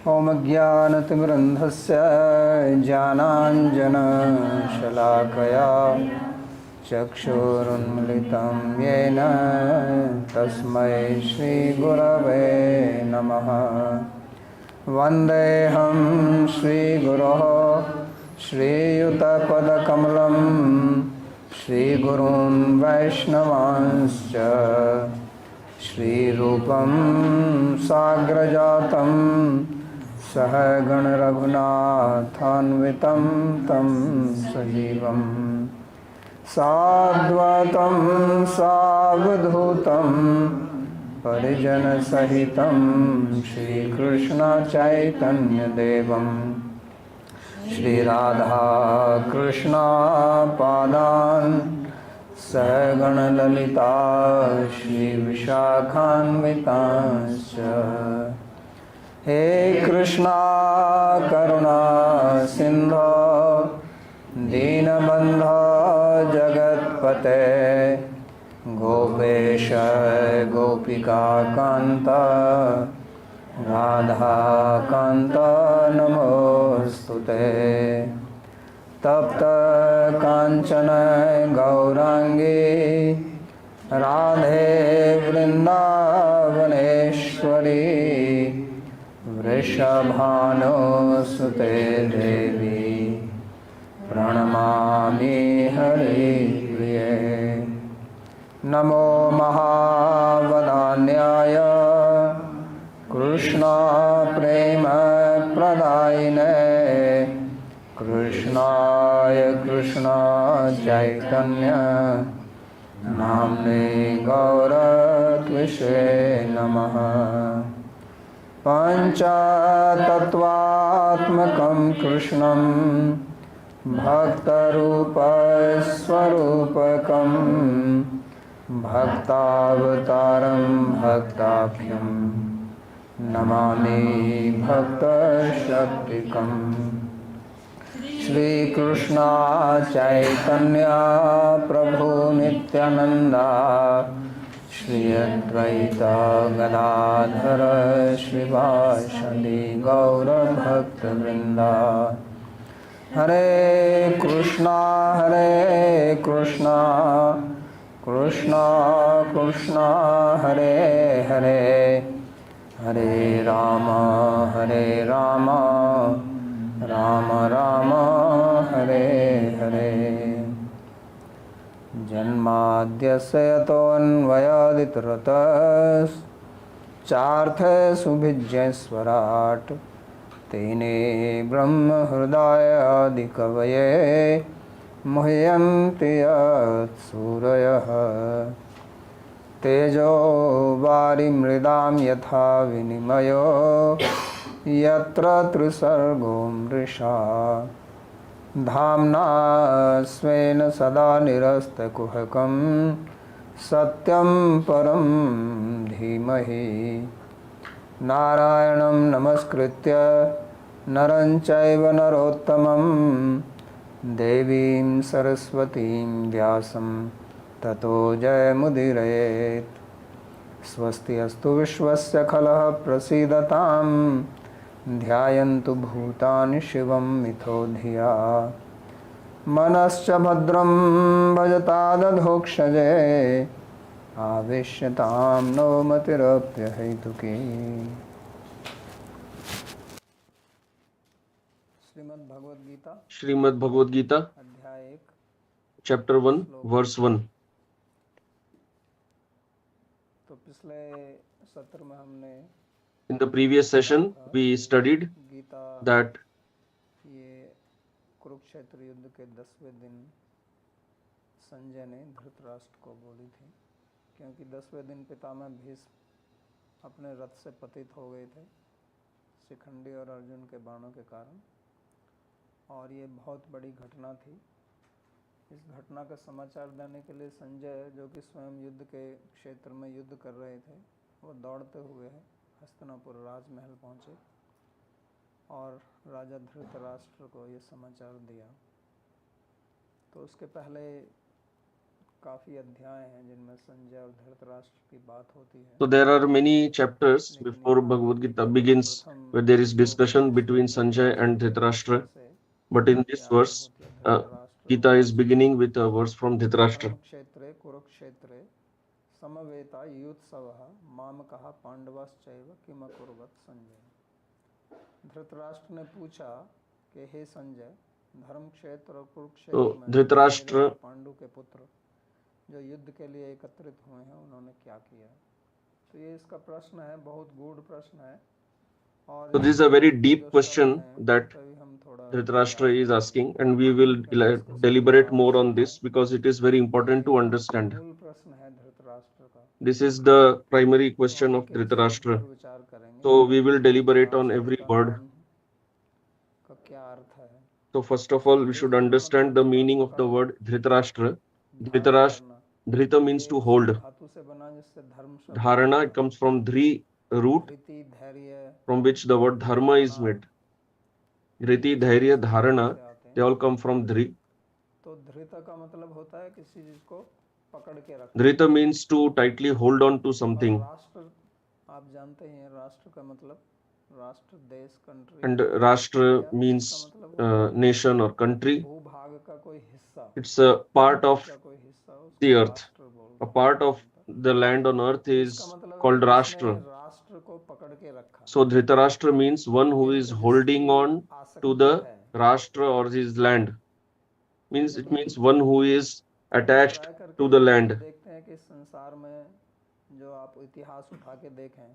ॐ ज्ञानतिमिरन्धस्य ज्ञानाञ्जनशलाकया चक्षुरुन्मिलितं येन तस्मै श्रीगुरवे नमः। वन्देऽहं श्रीगुरोः श्रीयुतपदकमलं श्रीगुरून् वैष्णवांश्च श्रीरूपं साग्रजातं सहगणरघुनाथान्वितं तं सजीवं साद्वैतं सावधूतं परिजनसहितं श्रीकृष्णचैतन्यदेवं श्रीराधाकृष्णपादान् सहगणललिता श्रीविशाखान्वितांश्च। हे कृष्णा करुणा सिन्धो दीनबन्धो जगत्पते गोपेश गोपिकान्त राधाकान्त नमोऽस्तुते। तप्त कांचन गौरांगी राधे वृंदावनेश्वरी वृषभानुसुते देवी प्रणमामि हरिप्रिये। नमो महावदान्याय कृष्ण प्रेम प्रदायिने कृष्णाय कृष्ण चैतन्य नाम्ने गौरत्विषे नमः। पञ्चतत्त्वात्मकं कृष्णं भक्तरूपस्वरूपकं भक्तावतारं भक्ताख्यं नमामि भक्तशक्तिकम्। श्री कृष्ण चैतन्य प्रभु नित्यानंदा श्री अद्वैत गदाधर श्रीवासदि गौर भक्तवृंदा। हरे कृष्णा कृष्णा कृष्णा हरे हरे हरे राम राम राम हरे हरे। जन्माद्यस्य यतोऽन्वयादितरतश्चार्थसुभिज्ञस्वराट् तेने ब्रह्महृदायादिकवये मुह्यन्ति यत्सूरयः। तेजो वारिमृदां यथा विनिमयो यत्र त्रिसर्गो मृषा धाम्ना स्वेन सदा निरस्तकुहकं सत्यं परं धीमहि। नारायणं नमस्कृत्य नरं चैव नरोत्तमं देवीं सरस्वतीं व्यासं ततो जयमुदीरयेत्। स्वस्ति अस्तु विश्वस्य खलः प्रसीदतां ध्यायन्तु भूतानि शिवं मिथो धिया। मनश्च भद्रं भजतादधोक्षजे आवेश्यतां नो मतिरप्यहैतुकी। श्रीमद् भगवद गीता अध्याय 1 चैप्टर 1 वर्स 1। तो पिछले सत्र में हमने In the previous session we studied Gita that ये कुरुक्षेत्र युद्ध के 10वें दिन संजय ने धृतराष्ट्र को बोली थी, क्योंकि 10वें दिन पितामह भीष्म अपने रथ से पतित हो गए थे शिखंडी और अर्जुन के बाणों के कारण, और ये बहुत बड़ी घटना थी। इस घटना का समाचार देने के लिए संजय, जो कि स्वयं युद्ध के क्षेत्र में युद्ध कर रहे थे, वो दौड़ते हुए हस्तिनापुर राजमहल पहुँचे और राजा धृतराष्ट्र को ये समाचार दिया। तो उसके पहले काफी अध्याय हैं जिनमें संजय और धृतराष्ट्र की बात होती है। So there are many chapters before Bhagavad Gita begins where there is discussion between Sanjay and Dhritarashtra. But in this verse, Gita is beginning with a verse from Dhritarashtra. क्षेत्रे कुरुक्षेत्रे समवेता युत्सवः मामकः पांडवश्चैव किम अकुर्वत संजय। धृतराष्ट्र ने पूछा कि हे संजय, धर्म क्षेत्र और कुरुक्षेत्र तो में धृतराष्ट्र मेरे और पांडु के पुत्र जो युद्ध के लिए एकत्रित हुए हैं उन्होंने क्या किया। तो ये इसका प्रश्न है, बहुत गूढ़ प्रश्न है। और So this is a very deep question that हम थोड़ा Dhritarashtra is asking, and we will deliberate more on this because it is very important to understand. मूल प्रश्न है धृतराष्ट्र का। This is the primary question of Dhritarashtra. विचार करेंगे So we will deliberate on every word. का क्या अर्थ है। So first of all, we should understand the meaning of the word Dhritarashtra. Dhrita means to hold. धातु से बना जिससे धर्म शब्द Dharana, it comes from Dhri root, धृति धैर्य from which the word dharma is made. Dhriti, Dhairya, Dharana, they all come from Dhri. तो धृत का मतलब होता है किसी चीज को पकड़ के रखना। Dhrita means to tightly hold on to something. राष्ट्र आप जानते हैं, राष्ट्र का मतलब राष्ट्र देश country, And Rashtra means nation or country. भूभाग का कोई हिस्सा, It's a part of कोई हिस्सा the earth. A part of the land on earth is called Rashtra. राष्ट्र को पकड़ के रखा। So Dhritarashtra means one who is holding on to the Rashtra or his land. It means one who is attached to the land. देखते हैं कि संसार में जो आप इतिहास उठा के देखें,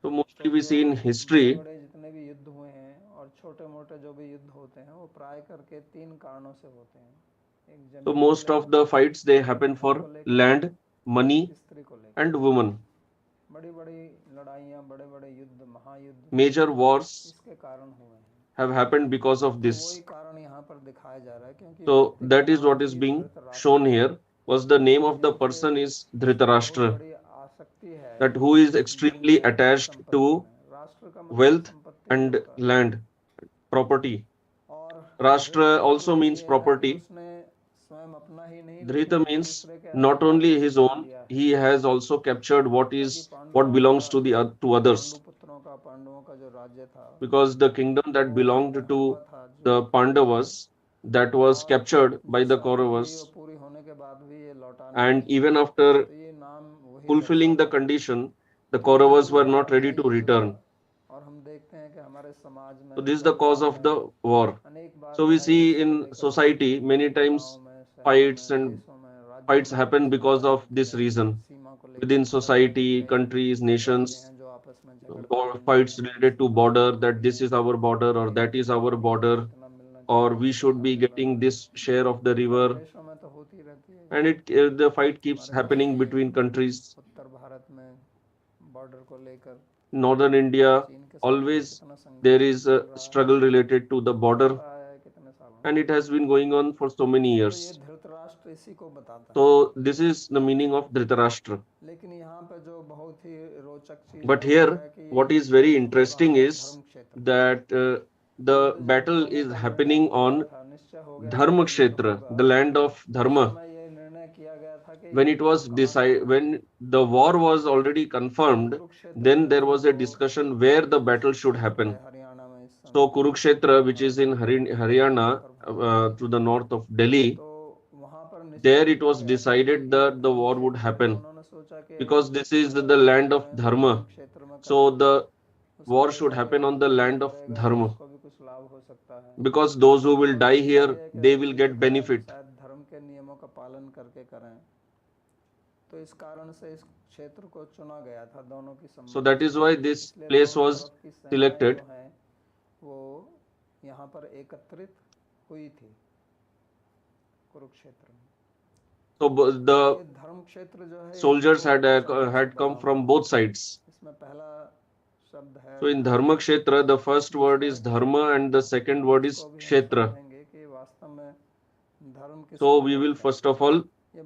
So mostly we see in history, बड़े जितने भी युद्ध हुए हैं और छोटे मोटे जो भी युद्ध होते हैं वो प्राय करके तीन कारणों से होते हैं। so most of the fights they happen for land, money स्त्री को लेकर and women. बड़ी बड़ी लड़ाइयाँ, बड़े बड़े युद्ध, महायुद्ध Major wars इसके कारण हुए हैं। have happened because of this. वही कारण यहाँ पर दिखाया जा रहा है क्योंकि So that is what is being shown here. Was the name of the person is Dhritarashtra, बड़ी आसक्ति है that who is extremely attached to राष्ट्र का wealth and land, property. और Rashtra also means property. उसने स्वयं अपना ही नहीं Dhrita means not only his own, he has also captured what belongs to to others. पुत्रों का, पांडवों का जो राज्य था, Because the kingdom that belonged to the Pandavas, that was captured by the Kauravas, पूरी होने के बाद भी ये लौटाने, and even after तो ये नाम वही fulfilling the condition, the Kauravas were not ready to return. और हम देखते हैं कि हमारे समाज में So this is the cause of the war. अनेक बार So we see in society many times fights happen because of this reason. Within society, countries, nations, जो आपस में or fights related to border, that this is our border or that is our border, or we should be getting this share of the river, देशों में तो होती रहती है। and the fight keeps happening between countries. उत्तर भारत में border को लेकर Northern India, always there is a struggle related to the border, कितने सालों, and it has been going on for so many years. ये धृतराष्ट्र इसी को बताता है। So this is the meaning of Dhritarashtra. लेकिन यहाँ पे जो बहुत ही रोचक चीज But here, what is very interesting is that the battle is happening on Dharma Kshetra, the land of Dharma. ये निर्णय किया गया था कि When it was decided, when the war was already confirmed, then there was a discussion where the battle should happen. Haryana में इस समय So Kurukshetra, which is in Haryana, to the north of Delhi, तो वहाँ पर there it was decided that the war would happen उन्होंने सोचा कि because this is the land of Dharma. क्षेत्र में So the war should happen on the land of Dharma, को भी कुछ लाभ हो सकता है, because those who will die here, they will get benefit. शायद धर्म के नियमों का पालन करके करें। तो इस कारण से इस क्षेत्र को चुना गया था दोनों की सम्मति। So that is why this place was selected. जो हैं, वो यहाँ पर एकत्रित हुई थी कुरुक्षेत्र में। So the ये धर्म क्षेत्र जो है soldiers had come from both sides. इसमें पहला शब्द है So in Dharma Kshetra, the first word is Dharma and the second word is Kshetra. कि वास्तव में धर्म किस So we will first of all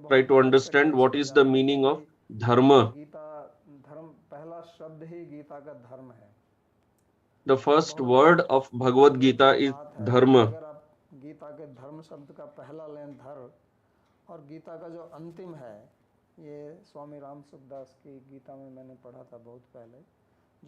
try to understand what is the meaning of Dharma. Gita धर्म पहला शब्द ही गीता का धर्म है। The first word of Bhagavad Gita is Dharma. अगर आप गीता के धर्म शब्द का पहला लें धर और गीता का जो अंतिम है, ये स्वामी राम सुखदास की गीता में मैंने पढ़ा था बहुत पहले,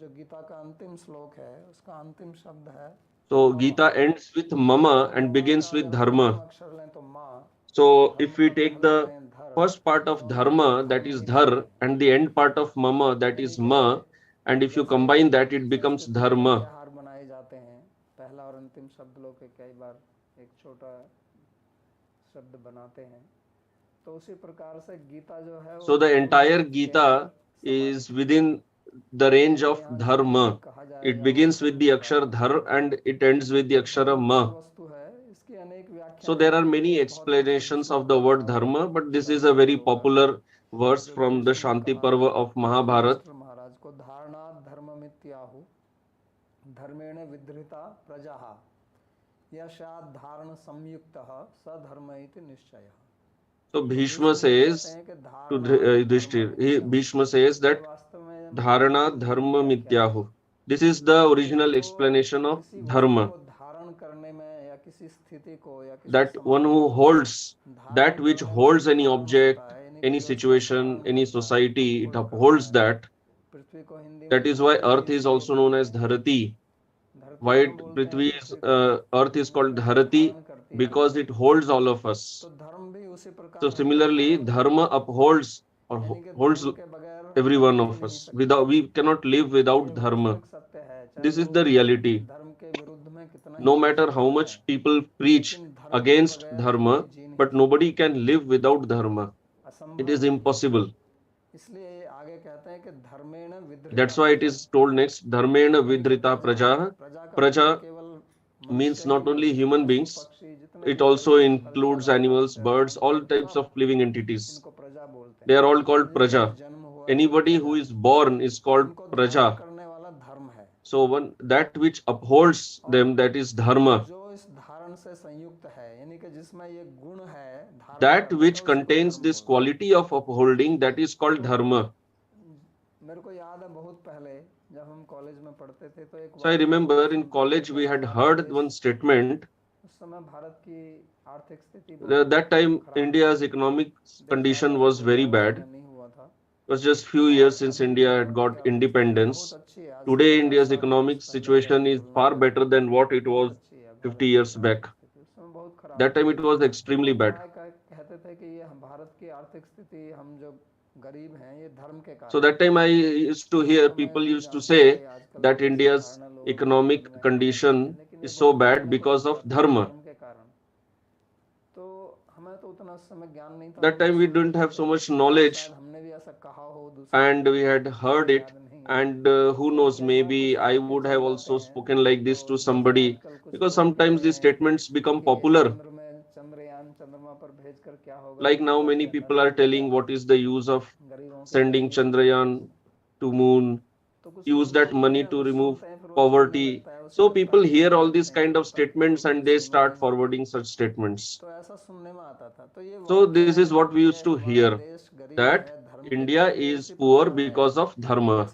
जो गीता का अंतिम श्लोक है उसका अंतिम शब्द है So Gita ends with mama and begins with dharma. अक्षर लें तो माँ, So if we take the first part of dharma, that is dhar, and the end part of mama, that is ma, and if you combine that, it becomes dharma. हार बनाए जाते हैं, पहला और अंतिम शब्द लोग के कई बार एक छोटा शब्द बनाते हैं, तो उसी प्रकार से गीता जो है So the entire Gita is within the range of dharma. It begins with the akshar dhar and it ends with the akshara ma. So there are many explanations of the word dharma, but this is a very popular verse from the Shanti Parva of Mahabharata. महाराज को धारणा धर्ममित्याहु धर्मेण विधृता प्रजाः यस्यात् धारण संयुक्तः स धर्म इति निश्चयः. So Bhishma says to Yudhishthir, Bhishma says that dharana dharma mityahu. This is the original explanation of dharma. That one who holds, that which holds any object, any situation, any society, it upholds that. That is why earth is also known as Dharati. Why Prithvi's earth is called Dharati? Because it holds all of us. So similarly, dharma upholds or holds every one of us. We cannot live without dharma. This is the reality. No matter how much people preach against dharma, but nobody can live without dharma. It is impossible. That's why it is told next, dharmena vidrita praja. Praja means not only human beings, it also includes animals, birds, all types of living entities. They are all called praja. Anybody who is born is called praja. So that which upholds them, that is dharma. That which contains this quality of upholding, that is called dharma. So I remember in college we had heard one statement. That time India's economic condition was very bad. It was just few years since India had got independence. Today India's economic situation is far better than what it was 50 years back. That time it was extremely bad. So that time I used to hear people used to say that India's economic condition is so bad because of dharma. That time we didn't have so much knowledge and we had heard it, and who knows, maybe I would have also spoken like this to somebody, because sometimes these statements become popular. Like now many people are telling what is the use of sending Chandrayaan to moon, use that money to remove poverty. So people hear all these kind of statements and they start forwarding such statements. So this is what we used to hear, that India is poor because of dharma.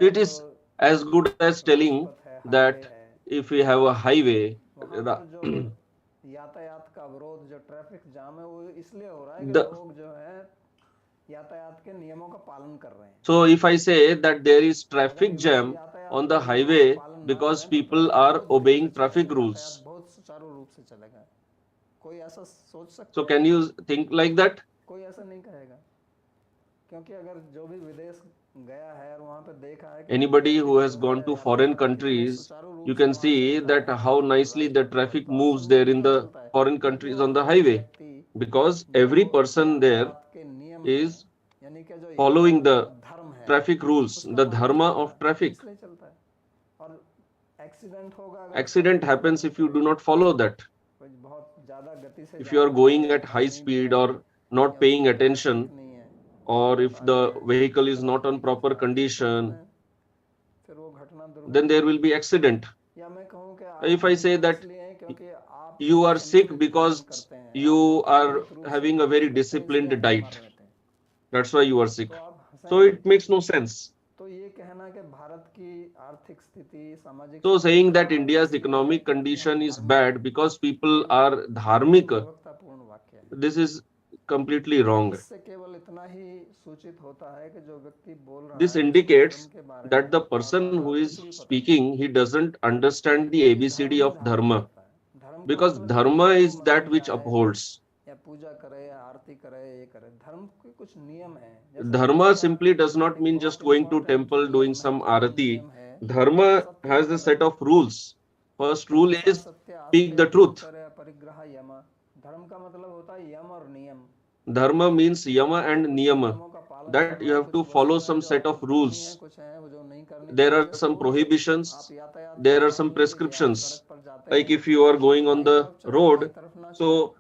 It is as good as telling that if we have a highway, so if I say that there is traffic jam on the highway because people are obeying traffic rules, so can you think like that? Anybody who has gone to foreign countries, you can see that how nicely the traffic moves there in the foreign countries on the highway, because every person there is following the traffic rules, the dharma of traffic. Accident happens if you do not follow that. If you are going at high speed or not paying attention, or if the vehicle is not on proper condition, then there will be accident. If I say that you are sick because you are having a very disciplined diet, that's why you are sick. So it makes no sense. ये कहना कि भारत की आर्थिक स्थिति, सामाजिक So saying that स्थिरता India's इसलिए है economic क्योंकि हम condition is धार्मिक हैं, bad because people ये are dharmik, मूर्खतापूर्ण वाक्य है। this is completely wrong. इससे केवल इतना ही सूचित होता है कि जो व्यक्ति बोल रहा This है उसको indicates धर्म के बारे that में the person Aadhaar who is कुछ भी पता नहीं, speaking, he doesn't understand the क्योंकि धर्म ABCD ही of धारण dharma, करता है। धर्म का because मतलब ये नहीं dharma कि is वो that मंदिर which जाए upholds. या पूजा करे या आरती करे, ये करे। धर्म के कुछ नियम है, जैसे Dharma सत्य simply does not एक mean बहुत just going to important temple, doing नियम, some महत्वपूर्ण arati. नियम है। Dharma सत्य has a पालन, set of rules. First rule अहिंसा, is सत्य, speak the आस्तेय, truth. ब्रह्मचर्य, परिग्रह, यम। धर्म का मतलब होता है यम और नियम। Dharma means yama and कुछ niyama, नियमों का पालन that you करना, have कुछ to वस्तुएं follow some जो set आपको of करनी rules. है, कुछ है वो जो नहीं करनी There चाहिए। are some रूल्स, prohibitions, आप यातायात there are व्यवस्था some में देखिए, आप prescriptions. सड़क पर जाते Like हैं, if you are going on दाईं the तरफ चलें, road, बाईं तरफ ना चलें। so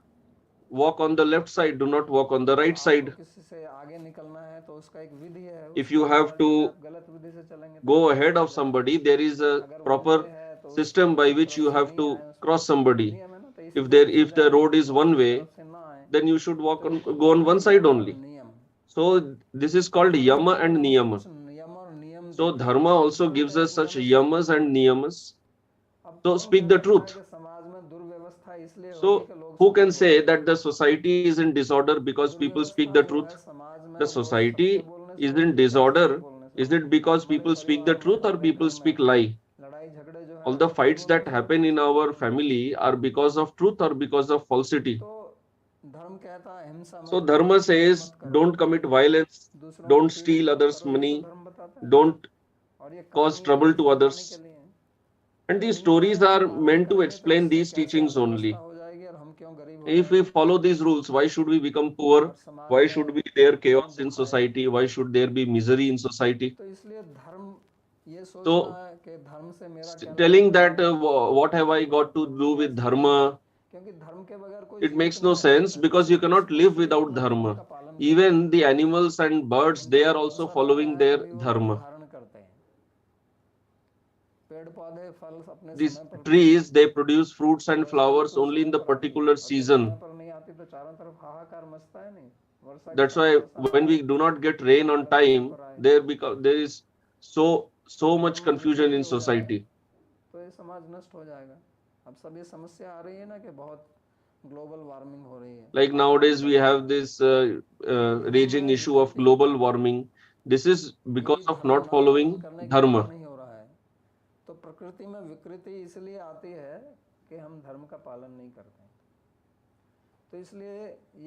walk on the left side, do not walk on the और right आपको side. किसी से आगे निकलना है तो उसका एक विधि है, If उसके you have अनुसार चलें। to आप गलत विधि से चलेंगे तो go हादसा ahead हो of जाएगा। somebody, there is a अगर वन proper वे है तो उस system by दूसरी which तरफ you से have नहीं to आए, उसमें cross somebody. नियम है ना। तो If इसलिए if the road is one दूसरी way, तरफ से ना आए, then you should walk तो on इसको go on बोलते one हैं side यम और only. नियम। So this is called धर्म yama केवल and हमको niyama. कुछ नियम और नियम So देते dharma हैं। also धर्म gives का us एक such नियम है yamas सत्य and बोलना। niyamas. अब So कौन speak कह the सकता है truth. कि समाज में दुर्व्यवस्था इसलिए होगी So कि लोग who सत्य can say बोलते that हैं? the society is in disorder because people speak दुर्व्यवस्था the जो है truth? समाज में, The वो सत्य society बोलने से is in होगी या झूठ disorder. बोलने से Is होगी? it because हमारे people speak the परिवार में, truth or हमारे people घर speak में lie? लड़ाई झगड़े जो है All वो the सत्य fights बोलने that से होते happen हैं, in झूठ our बोलने से? family are because of truth or because of falsity. तो धर्म कहता है हिंसा So मत करो, dharma खून says मत करो, don't commit violence, दूसरों को don't पीड़ित steal मत others' करो। ये तो money, धर्म बताता है। don't और ये cause कहानियां trouble भी to समझाने के others. लिए हैं। And तो these इनका stories हम are पालन meant to करेंगे तो explain इससे these कैसे teachings अर्थव्यवस्था only. हो जाएगी और हम क्यों गरीब हो If we जाएंगे? follow these rules, why should we become poor? और समाज Why should be में there क्यों chaos in दुख आए? society? Why should there be misery in society? तो इसलिए धर्म, ये सोचना So है कि धर्म से मेरा क्या लेना telling देना that है, what have I got to do ये with सही नहीं है। dharma, क्योंकि धर्म के बगैर कोई it जीवित makes no नहीं रह sense सकता। because जैसे you कुछ cannot live पक्षी without अपने नियमों dharma. का पालन करते हैं, Even the animals and birds, उनका they are जब also अवसर आता following है their तभी वो रूप dharma. धारण करते हैं। पेड़ पौधे फल अपने These समय पर, trees, they produce fruits and Varsha flowers Ritu only समय in the पर आती है, particular और जब समय season. पर नहीं आती तो चारों तरफ हाहाकार मचता है नहीं। वर्षा के That's समय why वर्षा ना when आए, we do not get rain on हमारे समय time, पर आए। there is so much धर्म confusion in विकृति हो जाए society. तो ये समाज नष्ट हो जाएगा। अब सब ये समस्या आ रही है ना कि बहुत ग्लोबल वार्मिंग हो रही है। Like nowadays we have this raging issue of global warming. This is because यही of धर्म not न पालन following करने के dharma. कारण ही हो रहा है। तो प्रकृति में विकृति इसलिए आती है कि हम धर्म का पालन नहीं करते हैं। तो इसलिए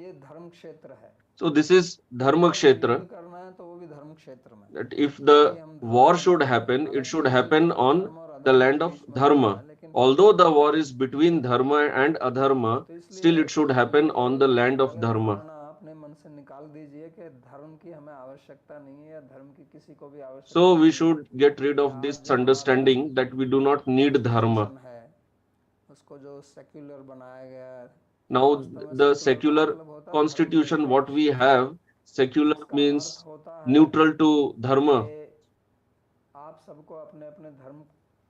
ये धर्म क्षेत्र है। So this is dharma युद्ध kshetra. करना है तो वो भी धर्म क्षेत्र में, That if क्योंकि the हम धर्म war को should मानते हैं। happen, it हालांकि should ये happen युद्ध on धर्म और the अधर्म land के of बीच में होता dharma. है, लेकिन Although the war is between dharma and adharma, तो still इसलिए it should happen ये on the land of गलत dharma. धारणा अपने मन से निकाल दीजिए कि धर्म की हमें आवश्यकता नहीं है या धर्म की किसी को भी आवश्यकता So we नहीं है। should get rid या of आज this जो हमारा understanding that we do not need dharma. Constitution है उसको जो सेक्युलर बनाया गया है, Now वास्तव में the सेक्युलर का secular मतलब होता है constitution what we धर्मनिरपेक्ष, have, secular जिसका अर्थ means होता है neutral to dharma. कि आप सबको अपने अपने धर्म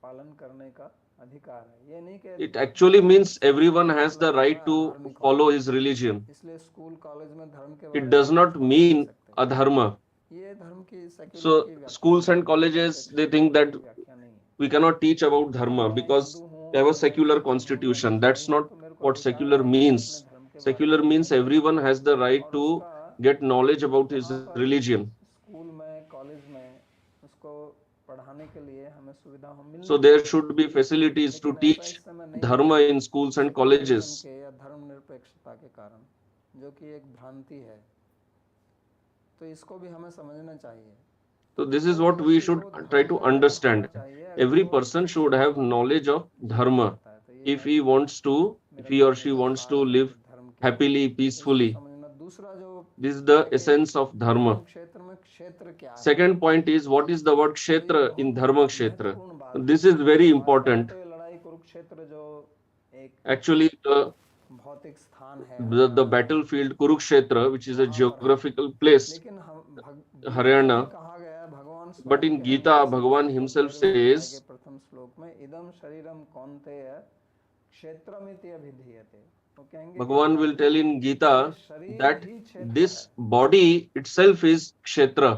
पालन करने का अधिकार है। ये नहीं कि It actually means धर्म everyone का has the मतलब होता right है to अधार्मिक follow होना। his religion. इसलिए स्कूल कॉलेज में धर्म के It बारे में does आप not कुछ पढ़ा नहीं mean सकते। adharma. ये धर्म की सेक्युलर So की व्याख्या schools है, and colleges, they धर्मनिरपेक्षता think की that कोई व्याख्या नहीं है। we cannot teach about dharma मैं because हिंदू हूँ we have या a मैं secular मुस्लिम हूँ या constitution. ईसाई That's हूँ not तो मेरे को what अधिकार secular है कि मैं अपने means. धर्म के बारे Secular में means पढ़ूँ everyone has the right और to उसका get knowledge about his वहाँ पर religion. स्कूल में कॉलेज में उसको पढ़ाने के लिए हमें सुविधा मिलनी So there चाहिए। should be facilities to लेकिन ऐसा teach इस समय नहीं dharma है in schools and secularism colleges. के या धर्मनिरपेक्षता के कारण, जो कि एक भ्रांति है। तो इसको भी हमें समझना चाहिए। So this is her what we व्यक्ति should को try धर्म to में ज्ञान होना understand. चाहिए अगर Every वो person should have knowledge of Jeena dharma चाहता है। तो ये if he wants to, if मेरा he or कहने she का wants सार to है live कि धर्म क्या है, happily, इसको peacefully. समझना। दूसरा जो This is the है कि essence of dharma. धर्म क्षेत्र में क्षेत्र क्या है, Second point is what is the word तो ये kshetra in बहुत dharma kshetra. महत्वपूर्ण बात है। This is very वास्तव में important. तो ये लड़ाई कुरुक्षेत्र जो एक Actually, भौतिक स्थान है the हरियाणा में, battlefield Kurukshetra, which is a वहाँ पर है। geographical place, लेकिन गीता में Haryana. कहा गया है, भगवान But स्वयं in कहते Gita, हैं, Bhagavan इसी himself बात को गीता के says, प्रथम श्लोक में इदम शरीरम कौन्तेय क्षेत्रमिति अभिधीयते। वो कहेंगे कि Bhagavan will tell in ये Gita शरीर that ही क्षेत्र this है। body itself is kshetra.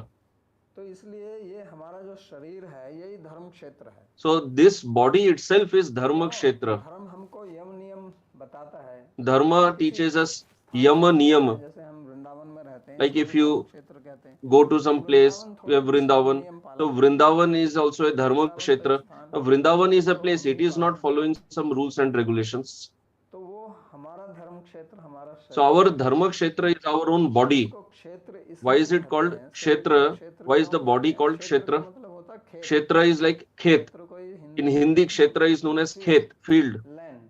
तो इसलिए ये हमारा जो शरीर है यही धर्म क्षेत्र है। So this body itself is dharma kshetra. धर्म हमको यम नियम बताता है। Dharma teaches us yama niyam. जैसे हम वृंदावन में रहते हैं, Like if इसको भी you धर्म क्षेत्र कहते हैं। go to some place, Vrindavan you have थोड़े Vrindavan. नियम पालन So करते हैं। Vrindavan is also a dharma Vrindavan kshetra. का स्थान Now, Vrindavan is a तो place, it नहीं is not पालन following some rules and regulations. तो वो हमारा धर्म क्षेत्र, हमारा So our dharma kshetra is our own body. इसको क्षेत्र Why इसलिए is it कहते called हैं, शरीर को kshetra? क्षेत्र Why is क्यों the body कहते हैं? called क्षेत्र का kshetra? मतलब होता है खेत। Kshetra is like khet. क्षेत्र को In Hindi, kshetra is known as khet, field, land,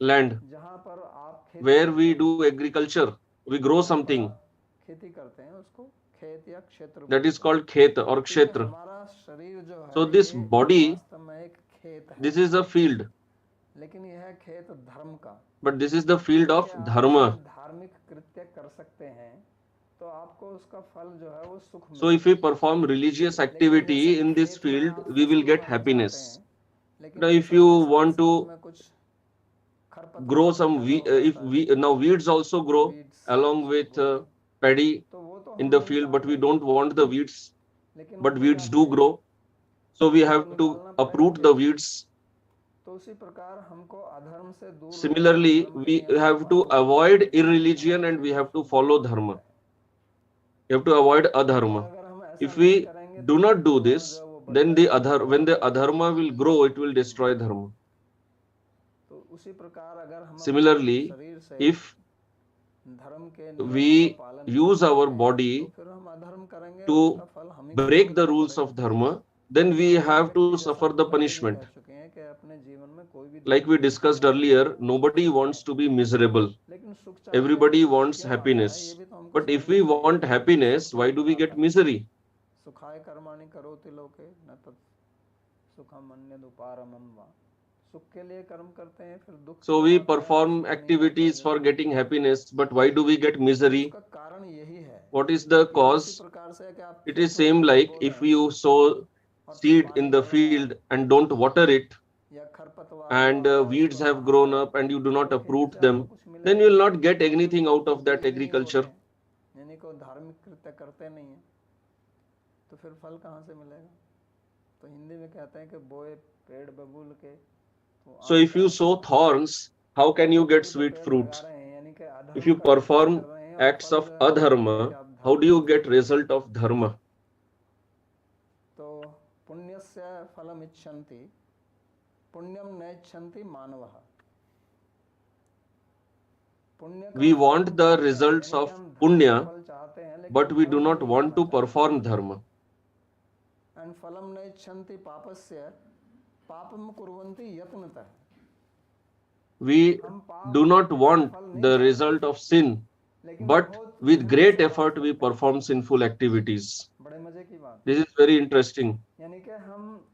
land, जहाँ पर आप खेती where we करते हैं, do agriculture, we grow जहाँ पर something. आप खेती करते हैं उसको खेत या क्षेत्र That is बोलते हैं। called khet or तो ये kshetra. हमारा शरीर जो है So this ये body, वास्तव में एक खेत है, this is a field, लेकिन यह है खेत धर्म का। but this is the field of कि आप dharma. इसमें धार्मिक कृत्य कर सकते हैं तो आपको उसका फल जो है वो सुख So मिलेगा। if we perform religious लेकिन activity जैसे in this खेत में field, आप we will फसल get उगाना happiness. चाहते हैं, लेकिन Now if फसल you के साथ want साथ to में कुछ खरपतवार grow भी some, पैदा हो if जाता है, we now weeds also grow weeds along जिसको with बोलते हैं, paddy तो वो तो in हम the नहीं field, but we चाहते, don't want the weeds, लेकिन but वो weeds जगह do है, grow. So we उसको have to निकालना पड़ेगा uproot खेत the से। weeds. तो उसी प्रकार हमको अधर्म से दूर रहकर Similarly, धर्म के we नियम का have to पालन avoid करना, irreligion and we have to follow शुद्ध dharma. होता है। You have to avoid और adharma. अगर हम ऐसा If नहीं we करेंगे do तो not do गुण this, जो है वो then बढ़ेगा, when the adharma will grow, it will destroy dharma. तो उसी प्रकार अगर हम Similarly, अपने शरीर से if धर्म के नियमों we का पालन नहीं use our करते हैं, body तो फिर हम अधर्म करेंगे और to उसका फल हम ही को break the भुगतना rules पड़ेगा। of dharma, then we have to suffer the punishment. कह चुके हैं कि अपने जीवन में कोई भी Like we दुख नहीं discussed चाहता, earlier, nobody wants to be miserable. लेकिन सुख चाहते हैं, Everybody तो wants क्यों आता है, happiness. ये भी तो हमको But if समझना we चाहिए। want happiness, सुख why क्यों do we आता get है? misery? सुखाय कर्माणि करोति लोके न तत् सुखम अन्यद् उपारमं वा। सुख के लिए कर्म करते हैं, फिर दुख So क्यों we आता है? perform सुख नहीं activities आता for है, getting happiness, but why do we get misery? उसका कारण यही है। What is the ये उसी cause? प्रकार से है कि आप It खेत is में same बीज like बो if दें you sow और फिर seed पानी in the ना लगाएं, field and don't water it, या खरपतवार and जो आता है weeds उसको have ना grown हटाएं, up and you do not तो खेती uproot से them, आपको कुछ मिलेगा then you will नहीं। not get anything out of that बीज नहीं agriculture. बोते, यानी को धार्मिक कृत्य करते नहीं है, तो फिर फल कहाँ से मिलेगा? तो हिंदी में कहते हैं कि बोए पेड़ बबूल के, तो So if you sow thorns, how can you get sweet fruit? यानी कि अधर्म If you का विचार perform कर रहे हैं और acts फल of जो है वो चाहते हैं adharma, कि आप how धर्म do you का get फल result of dharma? तो पुण्यस्य फलम इच्छन्ति पुण्यम नैच्छन्ति मानवः। पुण्य का We फल want हम the चाहते हैं, results यानी of कि हम धर्म का punya, फल चाहते हैं, लेकिन but we do धर्म not नहीं want करना to चाहते। perform dharma. And फलम नैच्छन्ति पापस्य पापम कुर्वन्ति यत्नतः। We हम पाप do not का want फल नहीं the चाहते, result of sin, लेकिन but बहुत with मेहनत great से effort पाप we करते हैं। perform sinful activities. बड़े मजे की बात, This is very interesting. यानी कि हम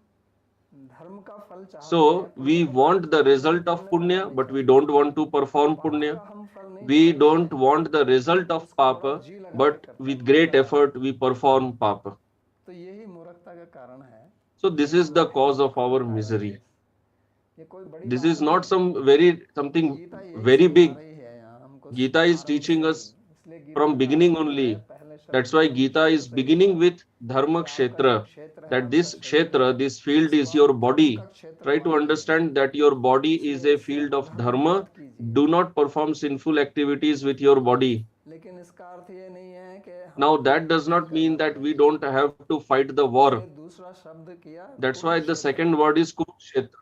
धर्म का फल चाहते हैं, So we पुण्य का फल want the चाहते हैं, result of पुण्य करना punya, नहीं but we चाहते। don't want to perform पाप punya. का हम फल नहीं We चाहते don't हैं, want the result of उसको बड़ा papa, जी लगा के but करते हैं, with मन great लगा effort we perform papa. के। तो यही मूर्खता का कारण है। So this is the cause of our misery. ये कोई बड़ी This बात is नहीं not है। something गीता यही very समझा big. रही है यहाँ हमको, Gita is आरंभ teaching से us ही। इसलिए गीता from का beginning आरंभ जो है, only. पहले शब्द That's why धर्म Gita क्षेत्र is से ही beginning हुआ है। with dharma कि आपका kshetra, एक क्षेत्र है, that आपका this शरीर kshetra, है, this field इसको is आप your धर्म body. का क्षेत्र Try to मान लीजिए, understand that your body is इसलिए a इससे field of अधर्म dharma. मत कीजिए। Do not perform sinful activities with your body. लेकिन इसका अर्थ ये नहीं है कि Now हमको that does युद्ध not नहीं mean करना that we चाहिए। don't have to fight the war. इसलिए दूसरा शब्द किया That's why the Kurukshetra. second word is Kurukshetra.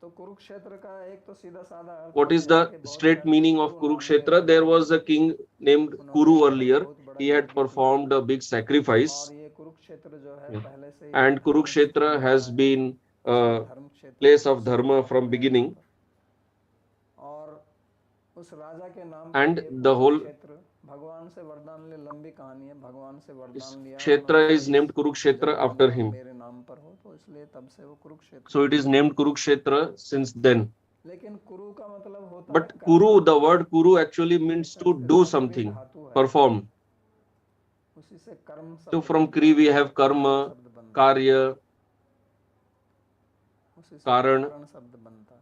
तो कुरुक्षेत्र का एक तो सीधा साधा अर्थ What ये is है the कि बहुत straight पहले meaning of कुरु नाम के Kurukshetra? राजा There was थे, a king named उन्होंने Kuru एक earlier. बहुत बड़ा He had यज्ञ किया, performed a big sacrifice, और ये कुरुक्षेत्र जो है Yeah. पहले से ही and धर्म क्षेत्र Kurukshetra माना has है, been a इसलिए धर्म क्षेत्र place of से dharma कहते from हैं beginning. यहाँ पर। और उस राजा के नाम And पर ये the whole कुरुक्षेत्र, भगवान से वरदान ले, लंबी कहानी है, भगवान से वरदान लिया, Kshetra उन्होंने is named Kurukshetra जगह after नाम him. मेरे नाम पर हो, तो इसलिए तब से वो Kurukshetra. So it is named Kurukshetra since then. लेकिन कुरु का मतलब होता But है Kuru, करना। the word Kuru actually means to Sanskrit do में something, क्री धातु है, perform. उसी से कर्म So शब्द from बनता Kri है, we have karma, शब्द बनता है, karya, उसी से कारण। कारण शब्द बनता है,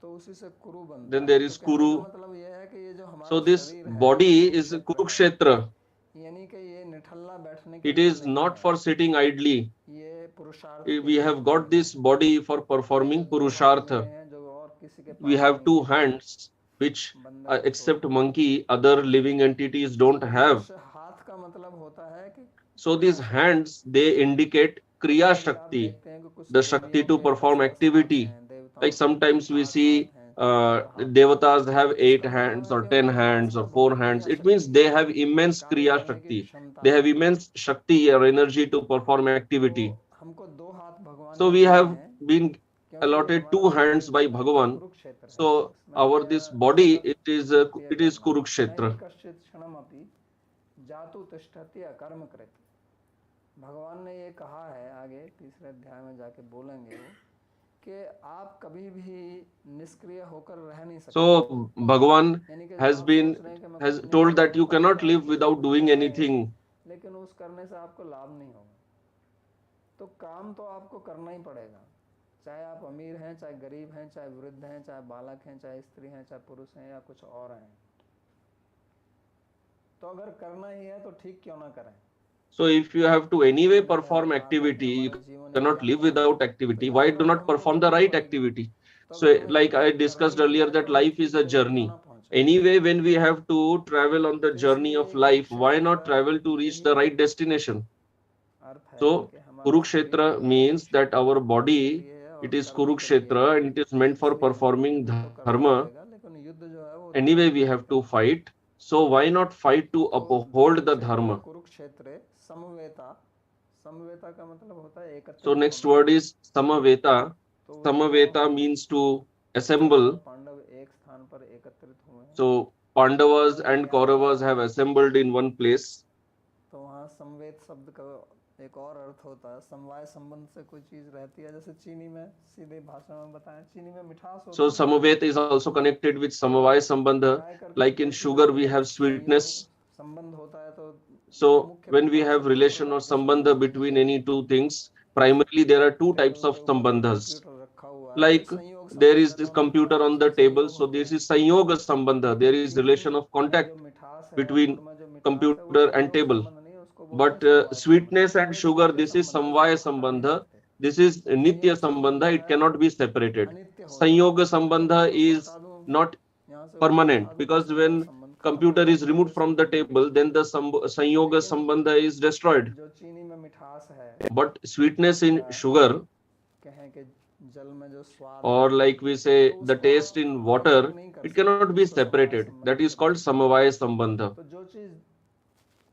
तो उसी से कुरु बनता Then है। there तो is कहने Kuru. का मतलब यह है कि ये जो हमारा So this शरीर है, body ये is कुरुक्षेत्र है। Kurukshetra. यानी कि ये निठल्ला बैठने के It लिए is नहीं not है, for sitting idly. ये पुरुषार्थ के We लिए have got नहीं this है। body for ये performing दो हाथ मिले Purushartha. हैं जो और किसी के We पास have नहीं two है, hands, which बंदर को except छोड़कर। monkey, other living entities don't have. इस हाथ का मतलब होता है कि So these hands, they indicate Kriya कभी कभी आप Shakti, देखते हैं कि कुछ the Shakti देवियों to के perform 10-10 हाथ activity. हैं, देवताओं Like के sometimes we 8 see हाथ हैं, 4 हाथ हैं। devatas have 8 इसका hands मतलब है or कि 10 उनके पास hands or में 4 बहुत hands. क्रिया It शक्ति means they है, have immense कार्य Kriya करने की Shakti. क्षमता They है। have immense Shakti or energy to perform तो activity. हमको 2 हाथ भगवान So ने we दिए have हैं been क्योंकि ये allotted हमारा 2 शरीर hands जो by है वो Bhagavan. कुरुक्षेत्र है। So इसमें our क्रिया this body, जगत क्रिया it is करना। न हि Kurukshetra. कश्चित् क्षणमपि जातु तिष्ठति अकर्म कृत। भगवान ने ये कहा है, आगे तीसरे अध्याय में जाके बोलेंगे वो, कि आप कभी भी निष्क्रिय होकर रह नहीं सकते। So Bhagavan यानी कि has आप been सोच रहे हैं कि मैं has कुछ नहीं told that करूंगा, you बस cannot आप live ये without सोचते doing रहे, anything. लेकिन उस करने से आपको लाभ नहीं होगा। तो काम तो आपको करना ही पड़ेगा, चाहे आप अमीर हैं, चाहे गरीब हैं, चाहे वृद्ध हैं, चाहे बालक हैं, चाहे स्त्री हैं, चाहे पुरुष हैं या कुछ और हैं। तो अगर करना ही है तो ठीक क्यों ना करें। So if you have to anyway मैंने perform कहा था कि activity, you हमारे जीवन एक cannot live यात्रा है, without तो activity. Why यात्रा do तो not हमको perform the करनी right पड़ेगी। activity? तो So अगर हमें like I discussed करनी earlier है that तो हम life is ठीक a जगह क्यों journey. ना पहुंचे। Anyway, when we have to travel on the तो journey इसलिए of life, why Kurukshetra not का travel to reach the यही right destination? अर्थ है So कि हमारा शरीर Kurukshetra जो है means that कुरुक्षेत्र our युद्ध के body, लिए है it और is कर्म के लिए Kurukshetra है। and it is meant for इसलिए हमको performing युद्ध तो करना dharma. पड़ेगा, लेकिन युद्ध जो है वो Anyway, धर्म we के लिए have to करना पड़ेगा। fight. So why not fight to तो uphold the धर्म dharma? कुरुक्षेत्र समवेता, समवेता का मतलब होता है So एकत्रित next होना। word is Samaveta. तो वो दोनों Samaveta means to Kaurava assemble. और पांडव एक स्थान पर एकत्रित हुए हैं। So Pandavas तो ये and यात्रा Kauravas have है। assembled in one place. तो वहाँ समवेत शब्द का एक और अर्थ होता है, समवाय संबंध से कोई चीज रहती है। जैसे चीनी में, सीधे भाषा में बताएं, चीनी में मिठास होती So है। Samaveta is also connected with Samavaya Sambandha. गाय करके Like in कैसी sugar, होती we है, have sweetness. संबंध होता है। तो So मुख्य when we प्रकार have से दो relation प्रकार or की sambandha संबंध between हैं। any two things, primarily there are two types table of के ऊपर एक sambandhas. कंप्यूटर रखा हुआ है, Like तो संयोग there संबंध is है, this दोनों में computer on आपस the में table, संयोग so हो this गया। is Sanyoga Sambandha. लेकिन There is चीनी relation of में contact जो मिठास है, between गुड़ में जो मिठास है, वो computer and संयोग table. संबंध नहीं, उसको बोलते हैं But समवाय संबंध। sweetness and वो एक sugar, नित्य this is संबंध है, Samvaya इसको हटा नहीं Sambandha. सकते। This is Nitya संयोग संबंध Sambandha. जो It है cannot be separated. अनित्य होता है। Sanyoga तो Sambandha कंप्यूटर को is हटा दूं, not यहाँ से उसको permanent हटा दूं, तो because संयोग when संबंध खत्म हो computer is जाएगा, removed फिर from the संबंध नहीं table, then बचेगा। the Sanyoga लेकिन Sambandha is destroyed. जो चीनी में मिठास है, But sweetness in या sugar, कहें कि जल में जो स्वाद or है, like we तो say the उसको taste in आप अलग water, नहीं कर it सकते, cannot be उसको समवाय separated. संबंध That is कहते called हैं। Samavaya Sambandha. तो जो चीज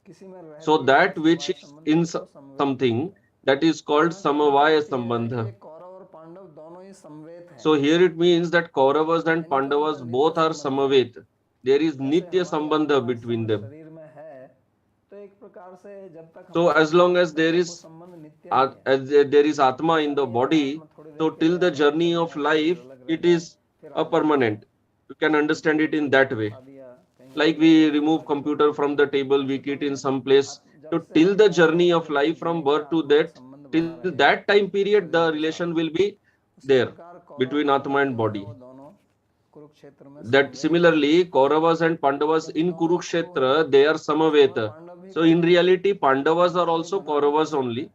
किसी में So रहती है that which समवाय is संबंध in से, उसको समवेत something, बोलते हैं। that is तो called यहाँ कहने का Samavaya अर्थ ये है कि Sambandha. ये कौरव और पांडव दोनों ही समवेत हैं, So here it means that Kauravas and यानी कि उनका Pandavas नित्य both are संबंध है। Samavet. There is जैसे Nitya हमारी Sambandha आत्मा इस between समय them. शरीर में है, तो एक प्रकार से जब तक So हमारा as long शरीर है, as तब there तक वो is संबंध नित्य नहीं है। as there is Atma in the ऐसा नहीं है कि body, आत्मा थोड़ी so देर के till लिए the आ जाए journey शरीर of में, शरीर life, अलग रह it जाए, is फिर a आ जाए। permanent. You can understand it computer in को that उठा way. दिया, कहीं Like रख we दिया, फिर remove आगे computer बढ़ना from शुरू the कर table, दिया। we ऐसे keep थोड़ी it in है। some place. जब So से till हम the हैं journey तब of तक life from जिएंगे, birth to आत्मा का death, संबंध till बना रहेगा that time period, शरीर the के साथ। relation will be उसी there प्रकार Kaurava between Atma Pandav and जो है body. वो दोनों कुरुक्षेत्र में That समवेत हैं, similarly, Kauravas and Pandavas क्योंकि in दोनों ही कुरु हैं। Kurukshetra, they are उस समय Samaveta. पांडव भी So in कौरव थे, reality, Pandavas are पांडव भी also बना नहीं कर Kauravas सकते। only,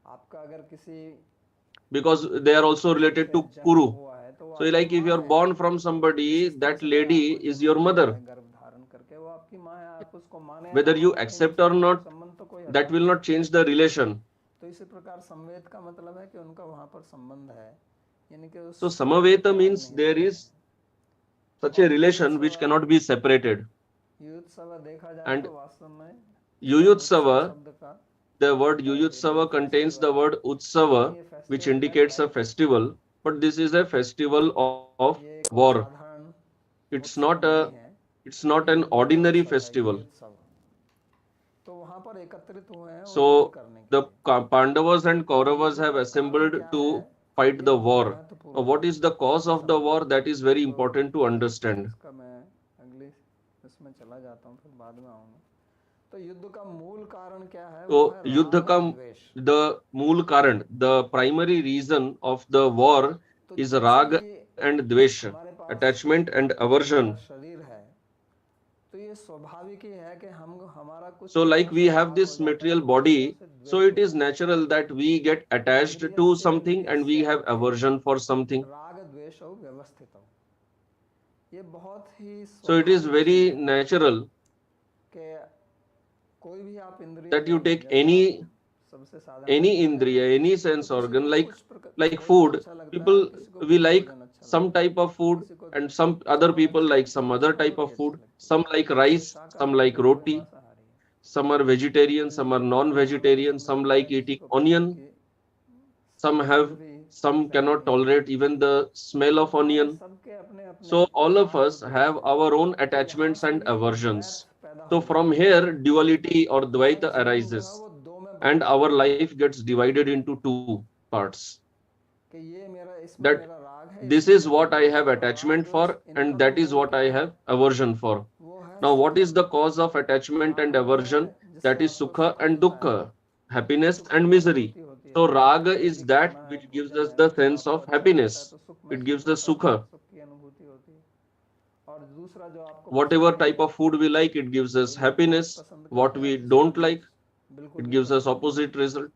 आपका अगर किसी because they are also स्त्री related से to जन्म Kuru. हुआ है तो वो So आपकी like if माँ you are है। born from जिस somebody, स्त्री that से मैंने lady आपको is जन्म your दिया mother. है गर्भ धारण करके, वो आपकी माँ है। आप उसको माने या Whether ना you माने, लेकिन accept or उसका not, संबंध तो कोई हटा that will नहीं not सकता। change the relation. तो इसी प्रकार संवेद का मतलब है कि उनका वहां पर संबंध है, यानी कि उस So संबंध को Samaveta त्याग means नहीं there सकते। is such a और relation which cannot be separated. युत्सव देखा जाए And तो वास्तव में उत्सव Yuyutsava, शब्द का the word होता है कि Yuyutsava कोई contains the फेस्टिवल, word लेकिन Utsava, ये which फेस्टिवल indicates है a festival. But this is a festival of ये एक war. साधारण It's उत्सव not नहीं a, है, it's not ये an युद्ध का ordinary उत्सव है, festival. युत्सव। तो वहां पर एकत्रित हुए हैं वो युद्ध So करने के the लिए। Pandavas and तो Kauravas युद्ध have का कारण assembled क्या to है, fight ये the बहुत war. महत्वपूर्ण What है is the cause of the war? समझना। That is very तो important to understand. इसका मैं अगली इसमें चला जाता हूँ, फिर बाद में आऊंगा। तो युद्ध का मूल कारण क्या है, वो So है युद्ध राग का और द्वेष। the मूल कारण, the primary reason of the war तो is जैसे rag ही and dvesh, हमारे पास attachment and हमारा aversion. शरीर है, तो ये ये स्वाभाविक ही है कि हम हमारा कुछ So like we have स्वभाव this हो जाता है material कि body, चीजों से so द्वेष it हो is जाता है। natural that we get attached इंद्रिय to से something and we have इंद्रियस्य aversion for something. राग द्वेषौ व्यवस्थितौ, ये बहुत ही So it is स्वाभाविक चीज very है natural कि कोई भी आप इंद्रिय that you लेंगे, take जैसे आप सबसे साधारण any भोजन indriya, लेंगे, any तो sense किसी organ, को like कुछ like भोजन food. अच्छा लगता है, People किसी को we कुछ like भोजन अच्छा some लगता है, type of food, किसी को and some other चावल people अच्छा like लगता some है, other किसी को type रोटी of अच्छी food. लगती है, Some like कोई rice, some शाकाहारी like है, कोई roti, मांसाहारी है, some are vegetarian, कोई some are तीखा खाना ज़्यादा non-vegetarian, पसंद some करता है, like किसी eating को पनीर onion. की Some have, gravy some cannot सयामी। tolerate even the smell तो of हमारे onion. सबके अपने अपने So all of राग us द्वेष have हैं, our own तो यहाँ attachments से and ही aversions. द्वैत पैदा So हो from जाता है। here duality or हमारा dvaita जीवन जो है arises, वो दो में and बंटा our हुआ है life gets divided into two parts. कि ये मेरा, इसमें That मेरा राग है, this इसमें is मेरा what I द्वेष है, have और राग attachment द्वेष for, इनका and that is मूल what I क्या है? have aversion for. वो है Now, what सुख is और the दुख। cause of attachment and राग वो है aversion? जिससे That is आपको sukha सुख and मिलता है, dukkha, happiness सुख and की misery. अनुभूति होती So, है, raga कोई is भी that खाना है, which gives भोजन us है, the तो sense आपको of अच्छा लगता है happiness. तो सुख It महसूस gives us होता है, sukha. सुख की अनुभूति होती है। और दूसरा जो आपको Whatever पसंद नहीं type है, of food we like, it gives us कोई व्यक्ति कुछ happiness. पसंद What करता है, we किसी को don't कुछ like, बिल्कुल it भी gives us पसंद नहीं opposite है। result.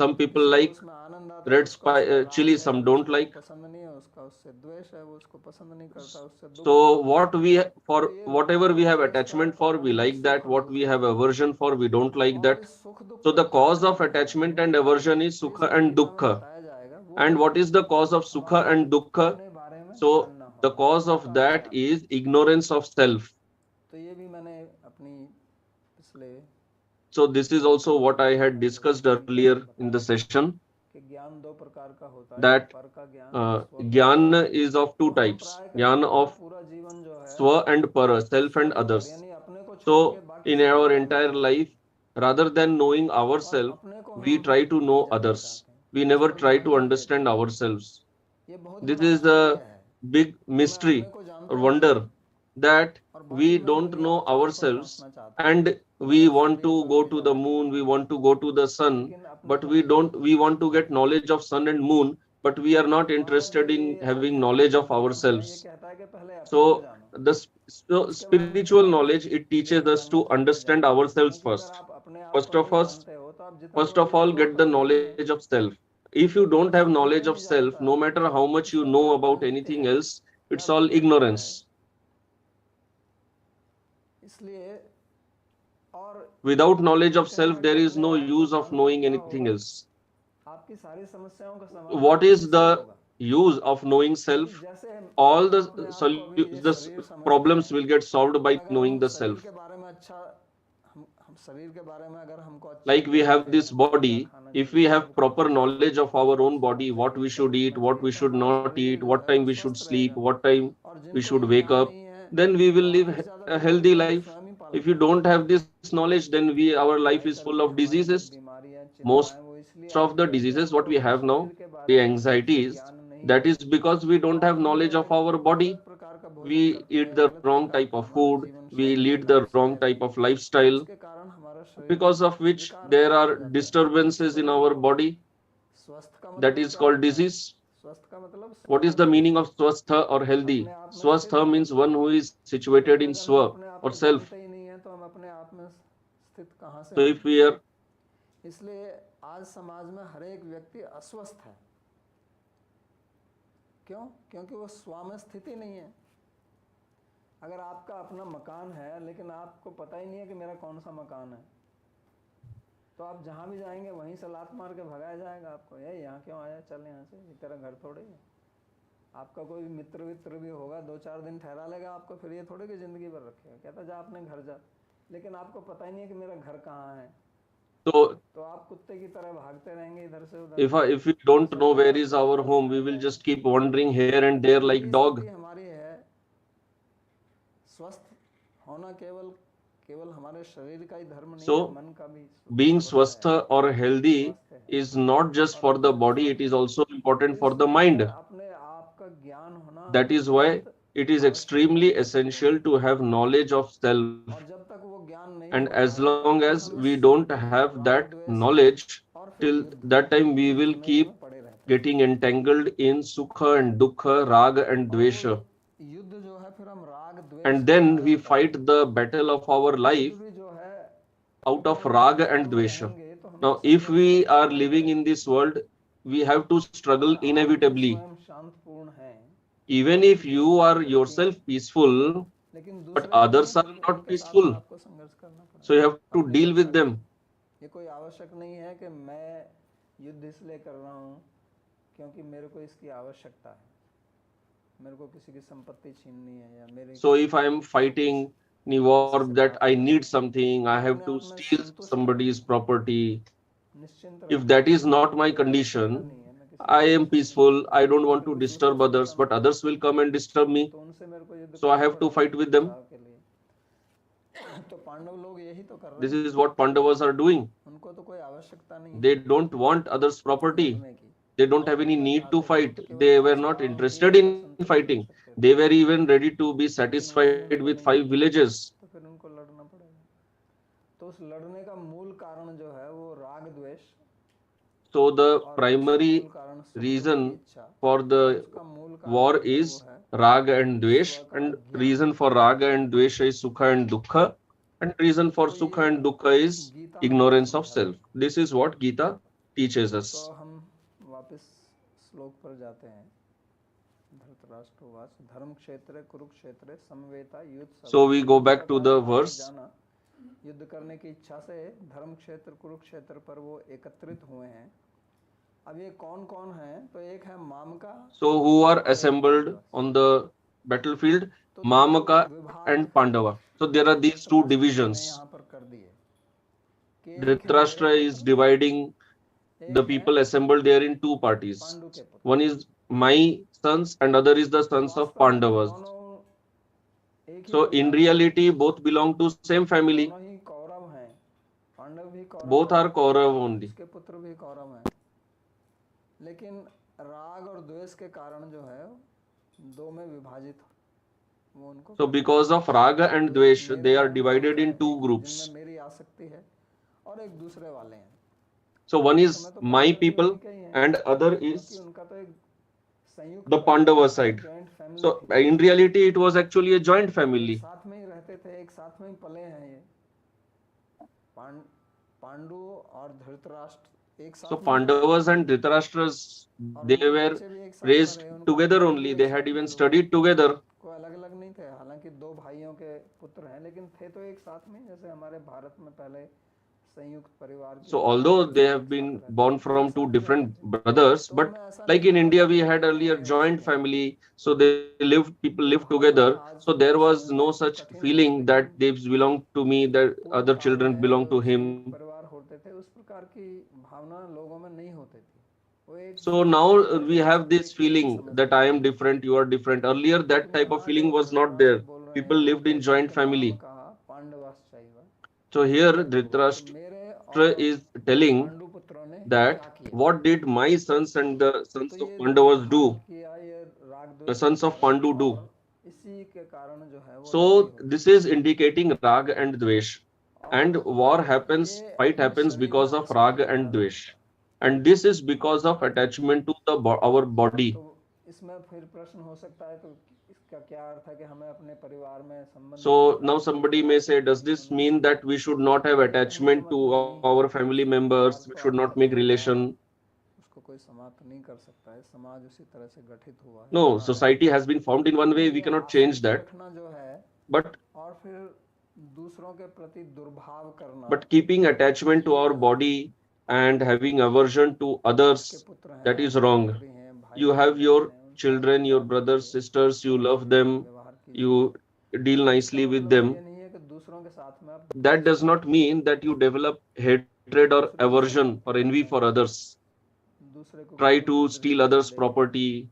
Some people किसी को like उसमें आनंद आता है, red उसका उसमें राग chili, है, some don't उसको वो like. पसंद नहीं है, उसका उससे द्वेष है, वो उसको पसंद नहीं करता, उससे दुख है। So what we तो for ये whatever राग we और have द्वेष का attachment for, we कारण है like सुख that. और What दुख। we have aversion for, we don't like और that. इस सुख दुख So का the क्या cause of कारण है, attachment and मूल aversion कारण is इस sukha and गीता में dukkha. बताया जाएगा, वो And है what is the cause of हमारा sukha and dukkha? अपने बारे में So जानना the होना, cause स्वयं of का that अज्ञान। is ignorance of self. तो ये भी मैंने अपनी पिछले So this is also what I had discussed earlier in the session, कि ज्ञान दो प्रकार का होता है, एक that पर का ज्ञान, एक स्व का jnana ज्ञान। is of तो two हम types, प्राय करके jnana अपना of पूरा जीवन जो है swa and para, self स्व and के पर, others. यानी अपने को छोड़ के So बाकी in सबको our जानना entire चाहते हैं, life, rather than knowing और ourselves, अपने को we हम try to know नहीं जानना others. चाहते हैं, We उस never पर try ध्यान to नहीं देते understand हैं। ourselves. ये बहुत This बड़ा is आश्चर्य the है big कि मैं अपने mystery को जानता or ही नहीं wonder हूँ that और we बाकी लोग don't मुझे know आकाश पर ourselves, पहुंचना चाहते हैं, and we मेरे want शरीर to पर go ले to the जाना moon, चाहते we हैं, want to go to the sun, लेकिन अपने but को we नहीं don't, जानते। we want to get knowledge of sun and moon, but we are not हमारा जो interested in ये having knowledge आध्यात्मिक of ज्ञान है, ये ourselves. कहता है कि पहले अपने को So जानो, the उसके बाद spiritual दूसरों को knowledge, it teaches लेके us चलना to चाहिए understand जानने के लिए, ourselves क्योंकि अगर first. आप अपने आप को First of नहीं us, जानते हो तो आप जितना first बड़ा of all, विद्वान get the बन के भी हैं, knowledge of self. If you जब तक don't have स्वयं को knowledge of नहीं self, जानता, no matter how much you Ishwar know का about पांडित्य anything है else, या it's all विवेक है, ignorance. इसलिए और Without knowledge ये of कहना self, there कि is अपने no आप को use of जानकर knowing क्या anything होगा, else. आपकी सारी समस्याओं का What समाधान is इसी में the होगा। use of knowing क्योंकि self? जैसे All हम अपने आप को अभी ये the शरीर समझते problems हैं, will get solved और by अगर knowing हम the शरीर self. के बारे में अच्छा, हम शरीर के बारे में अगर हमको अच्छा Like we ज्ञान have है this कि क्या body, खाना if we चाहिए, कब have खाना proper चाहिए, knowledge of our own सोना body, what चाहिए, we कब should eat, उठना what चाहिए, we तो should हमारा not शरीर eat, जो what है वो time we should स्वस्थ sleep, रहेगा। what time और we जिनको should ये wake ज्ञान up, नहीं है, then we will वो live आधे से ज़्यादा a बीमारी healthy तो वो life. स्वयं ही पाल If you लेते हैं। don't have this knowledge, then our life प्राय is full करके of हमारी जो diseases. बीमारियां, Most चिंताएं, वो इसलिए of आती the है कि diseases what हमको we अपने have शरीर now, के बारे the में ठीक से anxieties, ज्ञान नहीं that है, is because we don't और have हम जो knowledge है of our गलत body. प्रकार का भोजन We करते eat हैं, the गलत wrong प्रकार type का of हमारा food, जीवन we शैली है, lead the wrong लाइफस्टाइल है, type of lifestyle, उसके कारण हमारा शरीर because of which विकार there पूर्ण हो are जाता है। disturbances तो in our देखो, body, स्वस्थ का that मतलब is क्या called होता है? disease. स्वस्थ का मतलब What is the स्वस्थ, meaning of swastha or healthy? अपने आप में स्थित Swastha होना। means one who is situated क्योंकि in अगर हम swa अपने आप or को self. जानते ही नहीं है तो हम अपने आप में स्थित कहाँ से So if होंगे? we are, इसलिए आज समाज में हर एक व्यक्ति अस्वस्थ है। क्यों? क्योंकि वो स्व में स्थिति नहीं है। अगर आपका अपना मकान है लेकिन आपको पता ही नहीं है कि मेरा कौन सा मकान है, तो आप जहाँ भी जाएंगे वहीं से लात मार के भगाया जाएगा आपको, ये यहाँ क्यों आया, चल यहाँ से, ये तेरा घर थोड़े है। आपका कोई मित्र वित्र भी होगा, 2-4 दिन ठहरा लेगा आपको, फिर ये थोड़े कि ज़िंदगी भर रखेगा, कहता जा अपने घर जा, लेकिन आपको पता ही नहीं है कि मेरा घर कहाँ है, तो आप कुत्ते की तरह भागते रहेंगे इधर से उधर। if we don't know where is our home, we will just keep wandering here and there like यही dog. स्थिति हमारी है। स्वस्थ होना केवल हमारे शरीर का ही धर्म नहीं So, है, मन का भी being स्वस्थ है, swastha or healthy स्वास्थ्य है। is not just और for the अपने body, it is also तो important for the इसलिए mind. अपने आप का ज्ञान होना That is why अत्यंत it is आवश्यक extremely है, essential महत्वपूर्ण to have knowledge of self. और जब तक वो ज्ञान नहीं And होता as है long तब तक as हमें we सुख don't दुख, have राग that द्वेष knowledge, और फिर till युद्ध, that time we will इसमें ही keep हमें पड़े रहते हैं। getting entangled in sukha and dukkha, raga and और वो dvesha. युद्ध जो है फिर हम राग and then we fight the battle of our life भी जो है out of raga and dvesha. Now, if we are living in this world, we have to struggle inevitably. स्वयं शांतपूर्ण है, Even if you are yourself peaceful, लेकिन but दूसरे others are उनके not साथ peaceful, आपको संघर्ष करना पड़ेगा। so you have to अपनी deal with रक्षा them. ये कोई आवश्यक नहीं है कि मैं युद्ध इसलिए कर रहा हूँ क्योंकि मेरे को इसकी आवश्यकता है, मेरे को किसी की संपत्ति छीननी है या मेरे So if I am fighting in war that I need something, I have अपने to आप में steal संतुष्ट somebody's property. निश्चिंत If रहना that is चाहिए। not my मेरी आवश्यकता condition, नहीं है, मैं किसी I am peaceful, I don't want to कुछ disturb दूसरों से others, but others will come and disturb me. तो उनसे मेरे को युद्ध So I करना have to पड़ेगा fight with them. बचाव के लिए। तो पांडव लोग यही तो कर रहे This हैं, is what Pandavas are doing. उनको तो कोई आवश्यकता नहीं है They don't want others' property. लड़ने की। They don't have any वो need to चाहते थे fight. तो केवल They 5 were not गांवों की interested in संतुष्ट कर fighting. सकते थे, They were even ready to be लेकिन वो satisfied उनको with नहीं 5 है, villages. तो फिर उनको लड़ना पड़ेगा। तो उस लड़ने का मूल कारण जो है वो राग द्वेष, So the और उसका primary मूल कारण सुख दुख की reason इच्छा, for the उसका मूल कारण war जो है is वो है raga and dvesh, स्व का and अज्ञान। reason for raga and dvesha is sukha and dukkha, and reason for तो sukha ये and dukkha is गीता हमको ignorance of समझाती है। self. This is what Gita teaches us. तो हम वापस श्लोक पर जाते हैं। धृतराष्ट्रवाच धर्म क्षेत्र कुरुक्षेत्र समवेता युद्ध So we go back to the verse. जाना युद्ध करने की इच्छा से धर्म क्षेत्र कुरुक्षेत्र पर वो एकत्रित हुए हैं। अब ये कौन कौन है? तो एक है मामका, So who are assembled on the battlefield? Mamaka and Pandava. So there are these two divisions. यहाँ पर कर दिए कि एक है Dhritarashtra मेरे is dividing the एक है people assembled there in two parties. Pandu के पुत्र। One is my sons and other is the sons of वास्तव में Pandavas. दोनों एक ही So in परिवार के reality both belong to same family. दोनों ही कौरव हैं, पांडव भी कौरव Both हैं, are Kaurav only. उसके पुत्र भी कौरव हैं, लेकिन राग और द्वेष के कारण जो है दो में विभाजित वो उनको So because of Raga and Dvesh, they are divided in two groups. जिनमें मेरी आसक्ति है और एक दूसरे वाले हैं। So one is my people and other is क्योंकि उनका तो एक संयुक्त the Pandava side. Joint family So in reality it was actually a joint family. साथ में ही रहते थे, एक साथ में ही पले हैं ये पांडु और धृतराष्ट्र एक साथ So में Pandavas and Dhritarashtra's, they were बच्चे भी एक साथ में raised रहे, उनको together भी only. एक They साथ had में even हुए। studied together. कोई अलग अलग नहीं थे, हालांकि दो भाइयों के पुत्र हैं लेकिन थे तो एक साथ में, जैसे हमारे भारत में पहले संयुक्त परिवार की So although they have been born from two different brothers, but like in India we had earlier joint family, so they lived, people lived together. So there was no such feeling that they belong to me, that other children belong to him. परिवार होते थे, उस प्रकार की भावना लोगों में नहीं होती थी। वो एक So now we have this feeling that I am different, you are different. Earlier that type of feeling was not there. People lived in joint family. कहा पांडवाश्चैव, So here Dhritarashtra is telling Pandu पुत्रों ने that what did my sons and the sons of Pandavas do, किया, ये राग the sons of Pandu do. इसी के कारण जो है वो So this is indicating Rag and Dvesh, and war happens, fight happens because of Rag and Dvesh, and this is because of attachment to the our body. तो इसमें फिर प्रश्न हो सकता है, तो इसका क्या अर्थ है कि हमें अपने परिवार में संबंध। So now somebody may say, does this mean that we should not have attachment to our family members? We should not make relation? उसको कोई समाप्त नहीं कर सकता है, समाज उसी तरह से गठित हुआ है। No, society has been formed in one way. We cannot change that. रखना जो है, But और फिर दूसरों के प्रति दुर्भाव करना, but keeping attachment to our body and having aversion to others, that is wrong. You have your children, your brothers, sisters, you love them, you deal nicely with them. ये नहीं है कि दूसरों के साथ में आप That does not mean that you develop hatred or aversion or envy for others. दूसरे को Try to steal others' property,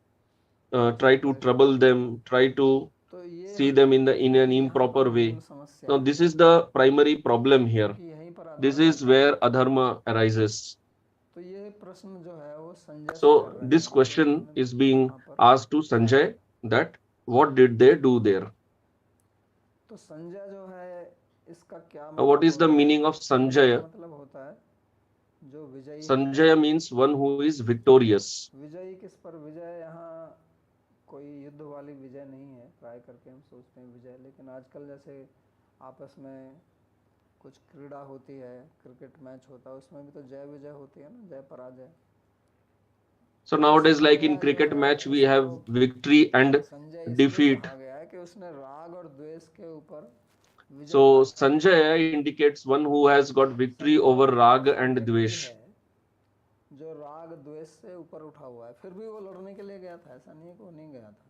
try to trouble them, try to तो ये see them in an improper way. समस्या Now this is the primary problem here. कि यहीं पर This is where adharma arises. तो ये प्रश्न जो है वो Sanjay So this question is being asked to Sanjay, that what did they do there? तो संजय जो है इसका क्या Now, what is the meaning of Sanjay? मतलब होता है जो विजयी। Sanjay means one who is victorious. विजयी किस पर? विजय यहाँ कोई युद्ध वाली विजय नहीं है, ट्राई करके हम सोचते हैं विजय, लेकिन आजकल जैसे आपस में कुछ क्रीड़ा होती है, क्रिकेट मैच होता है, उसमें भी तो जय विजय होती है ना, जय पराजय। So nowadays, like in Sanjay जो cricket है match, we have उसको, victory and संजय इसलिए defeat. कहा गया है कि उसने राग और द्वेष के ऊपर विजय So प्राप्त की। Sanjay indicates one who has got victory Sanjay over Rag ऐसा and व्यक्ति Dvesh. है जो राग द्वेष से ऊपर उठा हुआ है। फिर भी वो लड़ने के लिए गया था, ऐसा नहीं है कि वो नहीं गया था,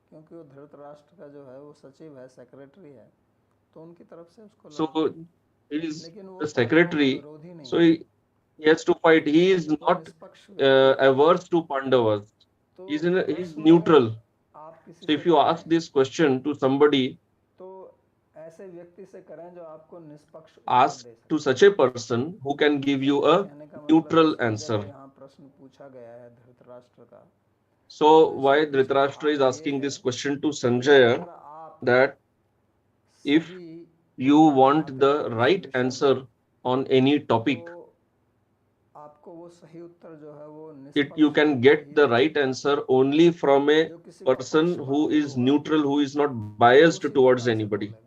क्योंकि वो धृतराष्ट्र का जो है वो सचिव है, सेक्रेटरी है, तो उनकी तरफ से उसको So लड़ना, he is लेकिन वो the पांडवों का secretary. विरोधी नहीं So है, he has to fight. He is वो not निष्पक्ष व्यक्ति है। averse to Pandavas. तो He's प्रश्न अगर neutral. आप किसी So से if you ask करें this question to somebody, तो ऐसे व्यक्ति से करें जो आपको निष्पक्ष उत्तर ask दे to सके। such a person who can give you a कहने का मतलब neutral संजय answer. को यहाँ प्रश्न पूछा गया है धृतराष्ट्र का, So तो why इसके पीछे Dhritarashtra is भाव ये asking है this question to कि Sanjay अगर आप that if सही you उत्तर want चाहते the हैं किसी right विषय answer में, on any topic, तो आपको वो सही उत्तर जो है वो you निष्पक्ष can व्यक्ति get he the they right सकता answer only from a है, जो किसी का person पक्ष who बाधित is होगा neutral, who is not वो biased उसी towards प्रकार से anybody. बोलेगा।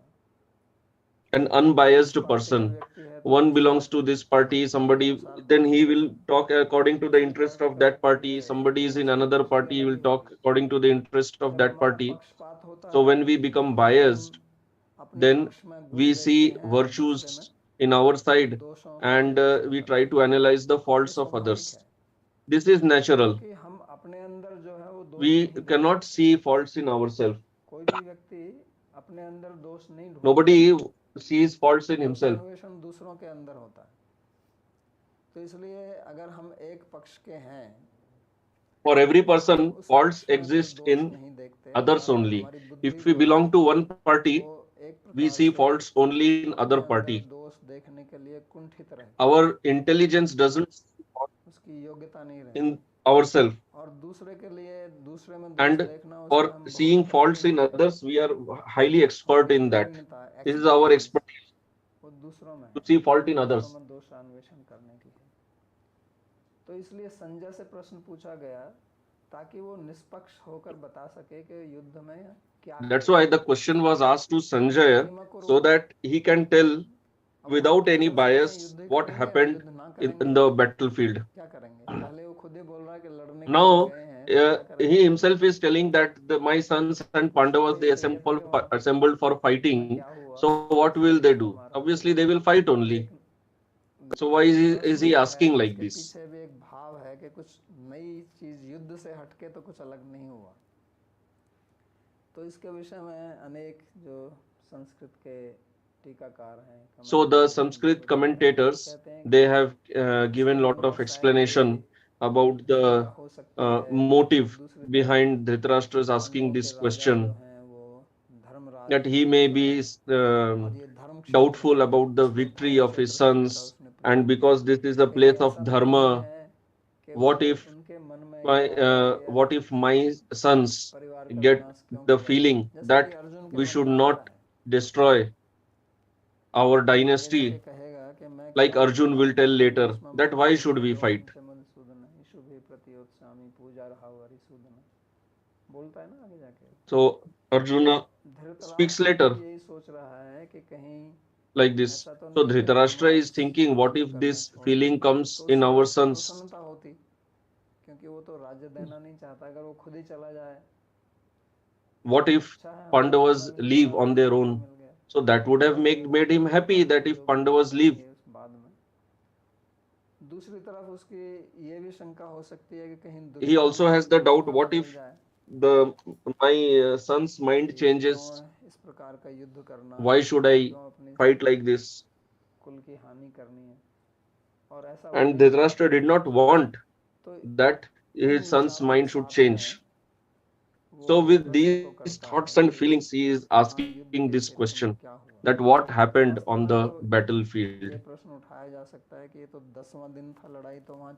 An जो unbiased पार्टी का person. व्यक्ति है तो One उस belongs to party this party, के somebody, अनुसार then बात he will करेगा। talk according to the दूसरी interest पार्टी of का that व्यक्ति party. है Somebody तो is in उसकी another दूसरी party, he अलग will ही talk होगी। according to the interest of जब that हमारा party. पक्षपात होता So है when we become तो हम biased, अपने then पक्ष में we गुण see देखते हैं और दूसरे virtues में in our side दोषों and दोष we निकलते try to हैं। analyze the ये faults of स्वाभाविक others. है, This is natural. क्योंकि हम अपने अंदर जो है वो दोष We नहीं ढूंढ cannot सकते। see faults in ourselves. कोई भी व्यक्ति अपने अंदर दोष नहीं ढूंढता, Nobody sees faults in दोष himself. अन्वेषण दूसरों के अंदर होता है। तो इसलिए अगर हम एक पक्ष के हैं For every तो हम person, उस faults पक्ष में कोई exist दोष in नहीं देखते, others हमारा only. हमारी बुद्धि If we जो है belong to one party, वो एक we प्रकार see से faults only in अपने other अंदर party. दोष देखने के लिए कुंठित रहती है, Our intelligence doesn't see faults उसकी योग्यता नहीं रहती, in ourselves. और दूसरे के लिए दूसरे में दोष And देखना उसमें for हम बहुत seeing faults प्रावीण्य in रखते others, we are highly हैं। expert हमारी in that. प्रवीणता, This is our expertise expertise वो दूसरों में to है, see fault in दूसरों others. में दोषान्वेषण करने की है। तो इसलिए संजय से प्रश्न पूछा गया ताकि वो निष्पक्ष होकर बता सके कि युद्ध में क्या That's why the question was asked to Sanjay so that he can tell without any bias what happened in the battlefield. क्या करेंगे? पहले वो खुद ही बोल रहा है कि लड़ने के लिए Now गए हैं, तो क्या करेंगे? he himself is telling that my sons and Pandavas, they assembled for fighting. So what will they do? Obviously they will fight only. So why is he asking like उसके this? पीछे भी एक भाव है कि कुछ नई चीज युद्ध से हटके तो कुछ अलग नहीं हुआ। तो इसके विषय में अनेक जो संस्कृत के टीकाकार हैं, So the Sanskrit commentators, they have given lot of explanation about the motive behind Dhritarashtra's asking this question, that he may be doubtful about the victory of his sons, and because this is a place of dharma, what if my sons get the feeling that we should not destroy our dynasty, like Arjun will tell later, that why should we fight? So Arjuna speaks later like this. So Dhritarashtra is thinking, what if this feeling comes in our sons? What if Pandavas leave on their own? So that would have made him happy, that if Pandavas leave. He also has the doubt, what if my son's mind changes? Why should I fight like this? And Dhritarashtra did not want that his son's mind should change. So with these thoughts and feelings, he is asking this question, that what happened on the battlefield.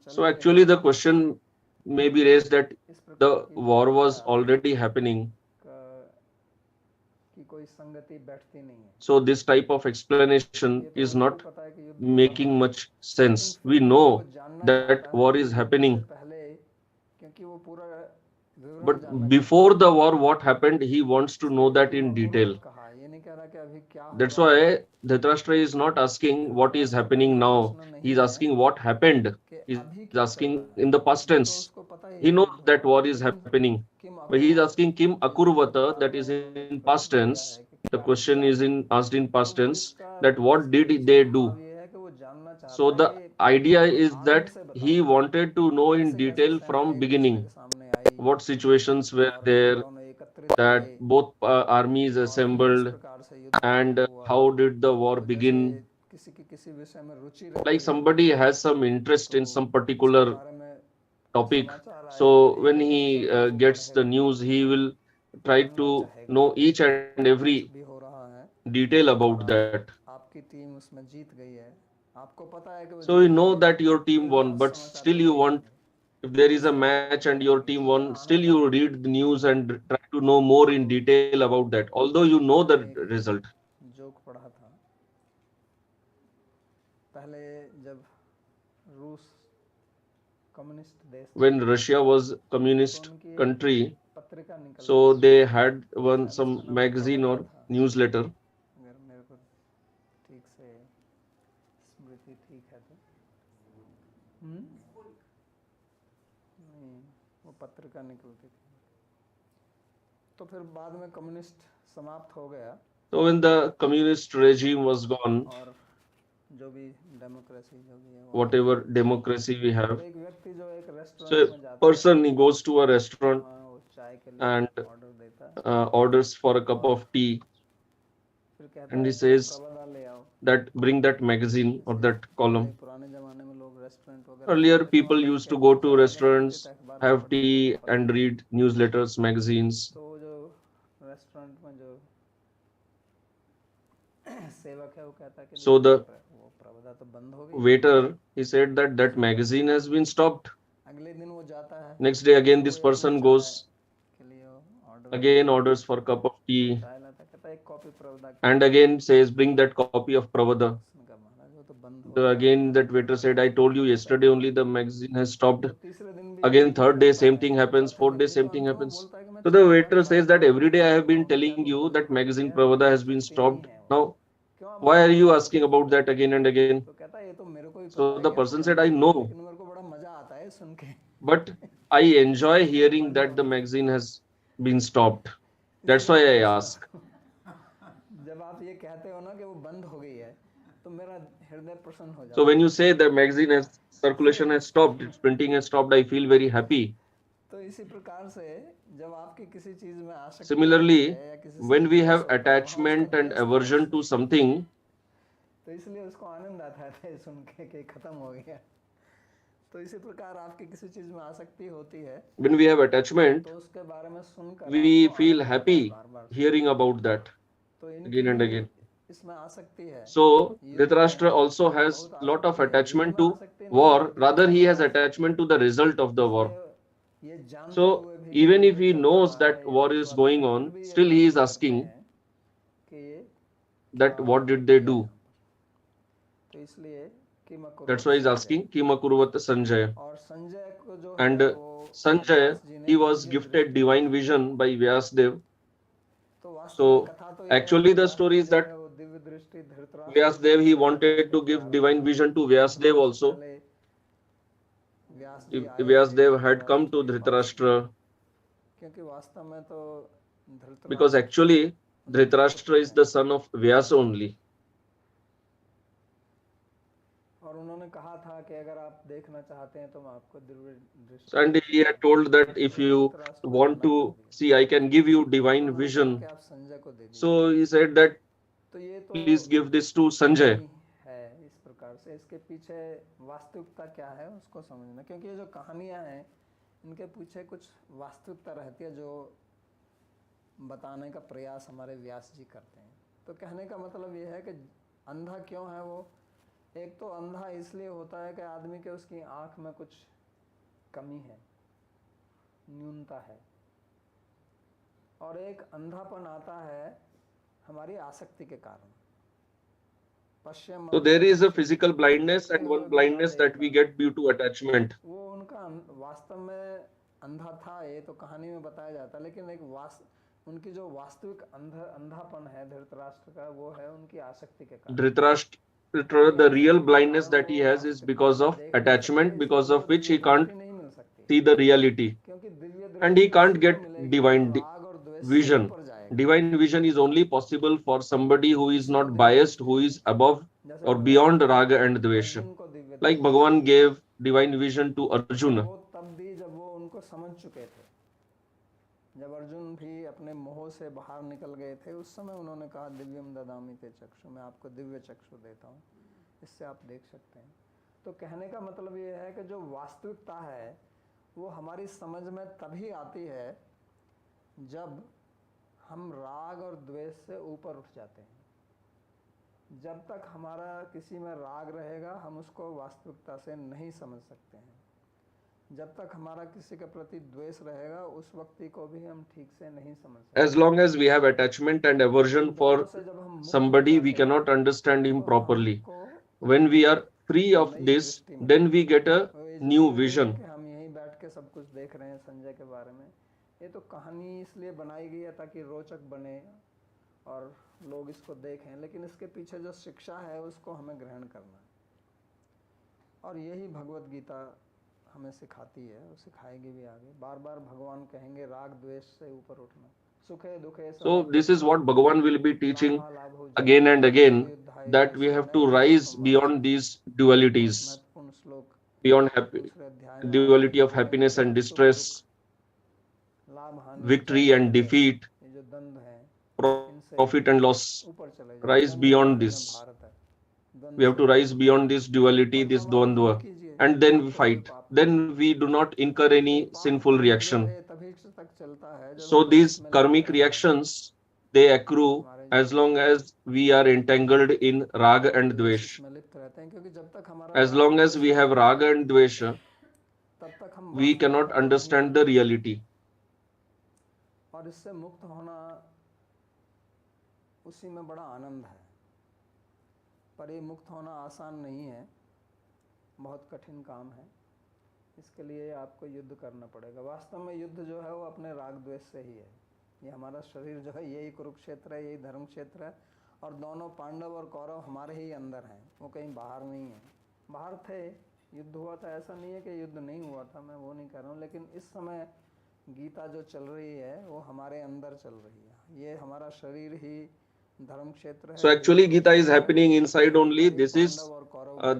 So actually the question may be raised that the war was already happening. So this type of explanation is not making much sense. We know that war is happening, विवरण But जानना before the war, what happened, he wants to know that in detail. कहा, ये नहीं कह रहा कि अभी क्या हो That's रहा है, why Dhritarashtra is not asking what is happening now. He is asking what happened. He is अभी क्या चल asking रहा in है, the past अभी तो tense. उसको पता ही He है knows युद्ध that हुआ war है, is लेकिन happening. Kim But he is अकुर्वत, asking Kim ये जो Akurvata, bar that bar is उन्होंने in प्रश्न past किया tense. है कि The क्या question किया, is in asked in तो past वो tense इसका that what इसके did पीछे they भाव do? ये है कि वो जानना चाहता So है the कि idea is आरंभ that से he बताओ wanted to know in कैसे कैसे detail सेना from एक दूसरे beginning के सामने आई what situations were और there, दोनों एकत्रित that हुए both armies और फिर किस assembled, प्रकार से युद्ध and आरंभ हुआ, how did the war तो जैसे begin. किसी की किसी विषय में रुचि Like रहती है somebody has some interest तो in some उसके particular बारे में topic, समाचार so आएगा तो when एक he उत्सुकता से वो gets the पढ़ेगा, news, he will try जानना to चाहेगा know each and कि कुछ every भी हो रहा है detail और about that. आपकी टीम उसमें जीत गई है, आपको पता है कि वो So you जीत know गई है, that your team फिर भी won, आप but समाचार still you पढ़ते want, रहेंगे, if there is a समाचार match पढ़ते and your रहेंगे, team तो ये won, still आनंद you आता है। read the news and try to know more in detail about that, although you know the मैंने एक result. जोक पढ़ा था, पहले जब रूस कम्युनिस्ट देश था When Russia was तो communist उनकी एक country, पत्रिका निकलती so थी, they had one शायद some उसका नाम magazine प्रवदा or था, newsletter. अगर मेरे को ठीक से स्मृति ठीक है तो नहीं, वो पत्रिका निकलती थी, तो फिर बाद में कम्युनिस्ट समाप्त हो गया So when the communist regime was gone, और जो भी डेमोक्रेसी जो भी है वो whatever democracy we तो have, एक व्यक्ति जो एक so रेस्टोरेंट a में जाता है person he goes to a restaurant वहाँ वो चाय के लिए and ऑर्डर देता है orders for a cup और of tea, फिर कहता and he है कि वो says प्रबंधा ले आओ, that bring that magazine or जैसे that column. पहले पुराने ज़माने में लोग रेस्टोरेंट वगैरह Earlier जाते तो वहाँ people बैठ used के to go to चाय वगैरह पीते restaurants, थे, अखबार have पढ़ते थे, tea पढ़ते and थे, read newsletters, magazines. तो वो जो रेस्टोरेंट में जो सेवक है वो कहता है कि So the वो प्रबंधा तो बंद हो गई, waiter, he said that that magazine has been stopped. अगले दिन वो जाता है Next day again तो this वो एक person चाय goes, के लिए order again orders for cup of tea, चाय लाता, कहता है एक कॉपी प्रबंधा की, and again says bring that copy of Pravada. उसने कहा महाराज वो तो बंद हो So गया, again that waiter said, I told you yesterday only the magazine has stopped. तो तीसरे दिन भी Again यही third day करता same है, thing तो happens, चौथे fourth दिन day भी same तो thing अंत में वो happens. बोलता है कि मैं So the 4 bar waiter says that bar every day I have been कहूँ कि telling अब you बंद that हो magazine गया, Pravada has लेकिन been सुनते ही नहीं stopped. है वो, Now क्यों आप why bar are bar you बोलते asking हो, about that again and again? तो कहता है ये तो मेरे को भी So पता है the कि अब person तो said, बंद I हो गई, know, लेकिन मेरे को बड़ा मजा आता है सुन के but I enjoy कि वो hearing बंद that हो the गई, magazine has been stopped. That's इसलिए why I जब ask. जब आप ये कहते हो ना कि वो बंद हो गई है तो मेरा हृदय प्रसन्न हो So जाता when है, you say the magazine has circulation has stopped, its printing has stopped, I feel very happy. तो इसी प्रकार से जब आपकी किसी चीज में आसक्ति होती Similarly, है या किसी से when we द्वेष have होता है, वहाँ उसका attachment and द्वेष था aversion to उससे, something, तो इसलिए उसको आनंद आता है सुन के कि खत्म हो गया। तो इसी प्रकार आपकी किसी चीज में आसक्ति होती है when we have attachment, तो उसके बारे में सुनकर we आपको feel आनंद आता है happy bar bar, hearing about that तो इनकी again and भी again. इसमें आसक्ति है, So युद्ध Dhritarashtra में also has बहुत lot of आसक्ति है, युद्ध attachment में to आसक्ति नहीं है, war, rather विजय he में has आसक्ति attachment है, to the result of the war. इसलिए ये जानते So हुए भी कि even if युद्ध he चल knows रहा है, that ये war is विश्वास going है, फिर on, भी ये still he is प्रश्न करते asking हैं कि ये that क्या what did they किया do. यहाँ पर, तो इसलिए कि That's मकुरुवत why he's Sanjay, asking Kimakurvat Sanjay. और संजय को जो And है वो Sanjay, व्यास जी ने he was दिव्य gifted दृष्टि divine the, vision by Vyasdev. तो वास्तव में So कथा तो ये है actually कि the Vyas story ji is जो that है वो दिव्य दृष्टि धृतराष्ट्र Vyasdev, he को देना wanted चाहते to थे give आरंभ divine में, vision to लेकिन Vyasdev उससे also. पहले व्यास जी If आए थे Vyasdev had come Dhritarashtra to के पास में, Dhritarashtra, क्योंकि वास्तव में तो because धृतराष्ट्र actually उनके Dhritarashtra पुत्र is हैं, the son of Vyasa only. और उन्होंने कहा था कि अगर आप देखना चाहते हैं तो मैं आपको दिव्य दृष्टि And दे he had सकता हूँ, told that if इसलिए you धृतराष्ट्र को want मना कर to दिया, see, I can give you तो divine उन्होंने कहा vision. कि आप संजय को दे दीजिए, So he said that तो ये तो please give this to Sanjay. कहानी है, इस प्रकार से इसके पीछे वास्तविकता क्या है उसको समझना, क्योंकि ये जो कहानियां हैं इनके पीछे कुछ वास्तविकता रहती है जो बताने का प्रयास हमारे व्यास जी करते हैं। तो कहने का मतलब ये है कि अंधा क्यों है वो, एक तो अंधा इसलिए होता है कि आदमी के उसकी आंख में कुछ कमी है, न्यूनता है, और एक अंधापन आता है हमारी आसक्ति के कारण। पश्चिम So there is a physical blindness and one blindness that we get due to attachment. वो उनका वास्तव में अंधा था ये तो कहानी में बताया जाता है, लेकिन उनकी जो वास्तविक अंधापन है धृतराष्ट्र का, वो है उनकी आसक्ति के कारण। Dhritarashtra, the real blindness that he has is because of attachment, because of which he can't नहीं मिल सकती, see the reality क्योंकि दिव्य and he दृष्टि can't उसी को get मिलेगी divine जो राग और द्वेष से vision. ऊपर जाएगा। Divine vision is only possible for somebody who is उसी को not दिव्य biased, दृष्टि who is above जैसे or भगवान beyond ने raga and dvesha. अर्जुन को दिव्य Like दृष्टि Bhagavan gave divine vision to Arjuna. वो तब दी जब वो उनको समझ चुके थे। जब अर्जुन भी अपने मोह से बाहर निकल गए थे, उस समय उन्होंने कहा दिव्यम ददामि ते चक्षु, मैं आपको दिव्य चक्षु देता हूँ, इससे आप देख सकते हैं। तो कहने का मतलब ये है कि जो वास्तविकता है वो हमारी समझ में तभी आती है जब हम राग और द्वेष से ऊपर उठ जाते हैं। जब तक हमारा किसी में राग रहेगा हम उसको वास्तविकता से नहीं समझ सकते हैं। जब तक हमारा किसी के प्रति द्वेष रहेगा उस व्यक्ति को भी हम ठीक से नहीं समझ सकते। As long as we have attachment and aversion for somebody, we cannot understand him properly. When we are free of this, then we get a new vision. हम यहीं बैठ के सब कुछ देख रहे हैं संजय के बारे में, ये तो कहानी इसलिए बनाई गई है ताकि रोचक बने और लोग इसको देखें, लेकिन इसके पीछे जो शिक्षा है उसको हमें ग्रहण करना है। और यही भगवत गीता हमें सिखाती है और सिखाएगी भी आगे। बार बार भगवान कहेंगे राग द्वेष से ऊपर उठना, सुखे दुखे। So this is what Bhagavan will be teaching again and again, that we have to rise beyond these dualities, beyond duality of happiness and distress, victory and defeat, profit and loss. Rise beyond this. We have to rise beyond this duality, this dvandva, and then we fight. Then we do not incur any sinful reaction. So these karmic reactions, they accrue as long as we are entangled in raga and dvesha. As long as we have raga and dvesha, we cannot understand the reality. और इससे मुक्त होना उसी में बड़ा आनंद है, पर ये मुक्त होना आसान नहीं है, बहुत कठिन काम है। इसके लिए आपको युद्ध करना पड़ेगा। वास्तव में युद्ध जो है वो अपने राग द्वेष से ही है। ये हमारा शरीर जो है यही कुरुक्षेत्र है, यही धर्म क्षेत्र है, और दोनों पांडव और कौरव हमारे ही अंदर हैं, वो कहीं बाहर नहीं है। बाहर थे, युद्ध हुआ था, ऐसा नहीं है कि युद्ध नहीं हुआ था, मैं वो नहीं कह रहा हूँ, लेकिन इस समय गीता जो चल रही है वो हमारे अंदर चल रही है। ये हमारा शरीर ही धर्म क्षेत्र है। So actually Gita is happening inside only. This is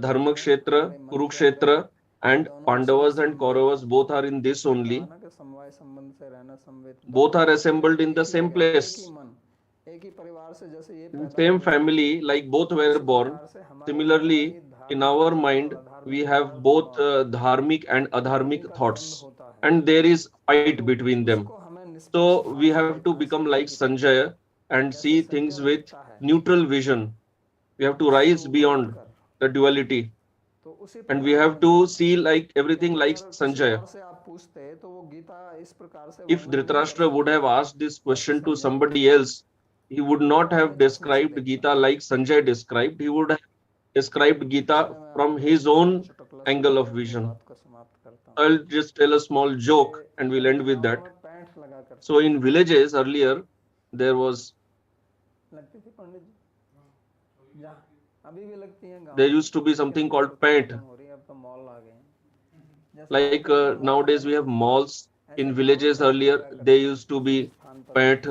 Dharma Kshetra, Kurukshetra, and Pandavas and Kauravas both are in this only. Both are assembled in the same place, in same family, like both were born. Similarly, in our mind, we have both dharmic and adharmic thoughts, and there is fight between them. So we have to become like Sanjaya and see things with neutral vision. We have to rise beyond the duality, and we have to see like everything like Sanjaya. If Dhritarashtra would have asked this question to somebody else, he would not have described Gita like Sanjay described. He would have described Gita from his own angle of vision. I'll just tell a small joke and we'll end with that. So in villages earlier, there was there used to be something called paint. Like nowadays we have malls. In villages earlier, they used to be paint.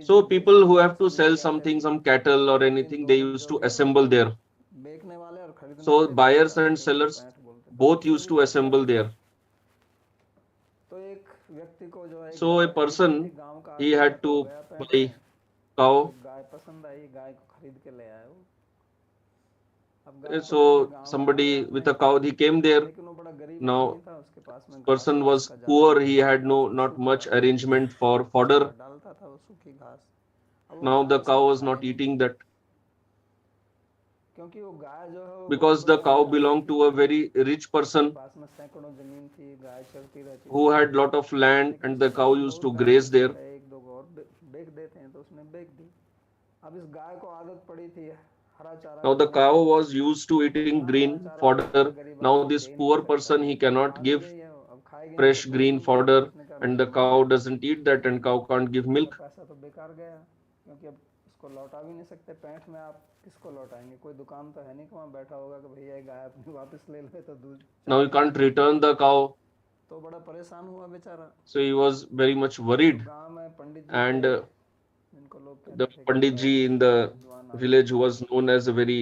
So people who have to sell something, some cattle or anything, they used to assemble there. So buyers and sellers both used to assemble there. So a person, he had to buy cow. So somebody with a cow, he came there. Now person was poor, he had not much arrangement for fodder. Now the cow was not eating that, because the cow belonged to a very rich person who had lot of land, and the cow used to graze there. हरा चारा Now the खाने cow के was used to eating इतना हरा green चारा fodder. गरीब Now आदमी this दे ही नहीं poor सकता person, है, he तो cannot कहाँ give गई है वो, अब खाएगी नहीं तो fresh दूध green नहीं देगी, तो fodder, उसने कहा and भाई the cow doesn't eat that, and cow can't give मेरा milk. पैसा तो बेकार गया, क्योंकि अब उसको लौटा भी नहीं सकते, पैंठ में आप किसको लौटाएंगे, कोई दुकान तो है नहीं कि वहाँ बैठा होगा कि भैया ये गाय अपनी वापस ले लो तो दूध Now you can't return the cow. तो बड़ा परेशान हुआ बेचारा। So he was very much तो worried, गांव में पंडित जी and थे, जिनको लोग the कहते थे कि Pandit बड़े ji in the विद्वान आदमी, village, who was known as a very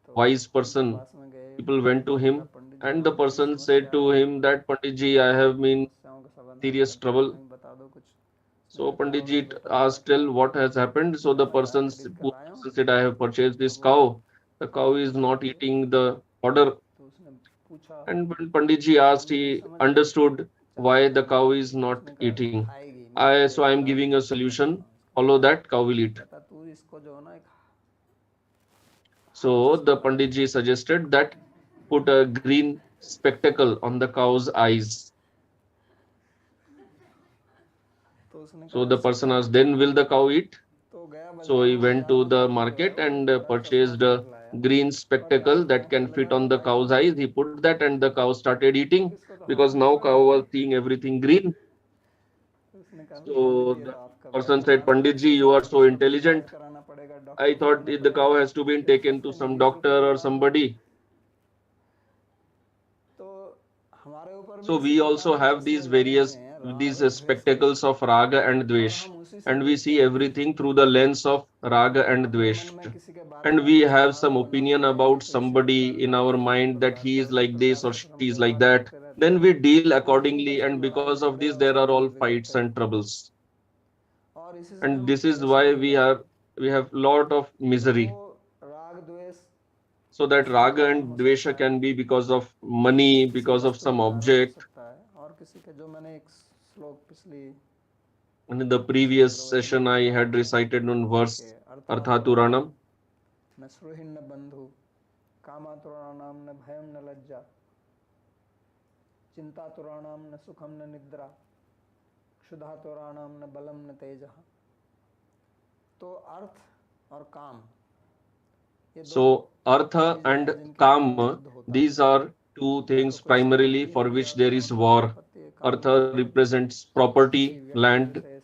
तो wise उनके person, पास में गए, people went to बोला him, Pandit ji and the हमारी बड़ी person said समस्या to है, him that Pandit ji, I have been समस्याओं का समाधान serious करते हैं, trouble. कहीं बता दो कुछ। उसने So कहा क्या Pandit हो ji गया बेटा, हुआ asked, क्या? tell what has happened. So कहा the मैं गाय person, खरीद कर poor लाया हूँ, person said, I have purchased this तो वो cow. The cow is पूछने not लगे, eating the fodder. तो उसने पूछा, And when Pandit ji asked, Pandit ji he समझ गए understood चारे why का the cow मतलब, is not उसने कहा eating. खाएगी, मैं तेरे So I am इलाज giving का a खर्चा कर solution. रहा हूँ इसका। Follow that, cow will eat. कहता तू इसको जो है ना एक हाथ So जिसको the लगा, Pandit ji suggested that put a green spectacle on the cow's eyes. तो उसने So कहा the इससे person क्या asked, होगा, then will the cow eat? तो गया So बाजार he में, went बाजार to में the मंडी गया, market वो एक and बड़ा चश्मा purchased खरीद a लाया green और spectacle लगाया, that can कहने fit लगा on the भाई cow's eyes. He put that and the cow started eating इसको तो because हवा now निकल cow was जाएगी। seeing everything green. उसने कहा पंडित So जी ये the तो आपका बड़ा person said, कमाल है, Pandit ji, इसको you are तो so इसको तो इलाज intelligent. कराना पड़ेगा, I डॉक्टर thought बुलाना the cow पड़ेगा, has to be फिर taken to सस्ते some महंगे doctor टीके or लगवाने होंगे। somebody. तो हमारे ऊपर भी So इसी we प्रकार also के have चश्मे these लगे हुए various हैं these राग और द्वेष के, spectacles of raga and और dvesh, हम उसी से and we देखते see हैं। everything through the lens of raga and अपने dvesh. मन में किसी के बारे And में we कुछ have some धारणा opinion बनाते हैं, about तो इससे somebody in our इस mind that प्रकार he का is उसी like this प्रकार or का she भ्रम is like व्यवहार that. करते रहते Then हैं, we deal कुछ दिन accordingly, बच्चे and लड़ाई because of झगड़े this, और there are all शादी fights बिगड़ते and हैं, troubles. और इसी से And हम this is परेशान why हो जाते हैं। we have lot of तो वो misery. राग द्वेष So that किसके raga कारण and हो सकता dvesha है, can be because of money, किसी because of वस्तु some के कारण हो object. सकता है, और किसी के, जो मैंने एक श्लोक पिछली And in the पिछले previous प्रवचन session, में I बताया had था recited one कि verse, अर्थातुराणाम Arthaturanam. न श्रुहिन न बंधु, कामातुराणाम न भयम न लज्जा, चिंतातुराणाम न सुखम न निद्रा, क्षुधातुराणाम न बलम न तेजः। तो अर्थ और काम, ये दो So Artha चीजें and हैं जिनके कारण Kam, युद्ध होता है, these are two या तो things कोई primarily संपत्ति for हो which गया, there is काम की war. संपत्ति, काम का Artha धन, represents किसी property, व्यक्ति land. विशेष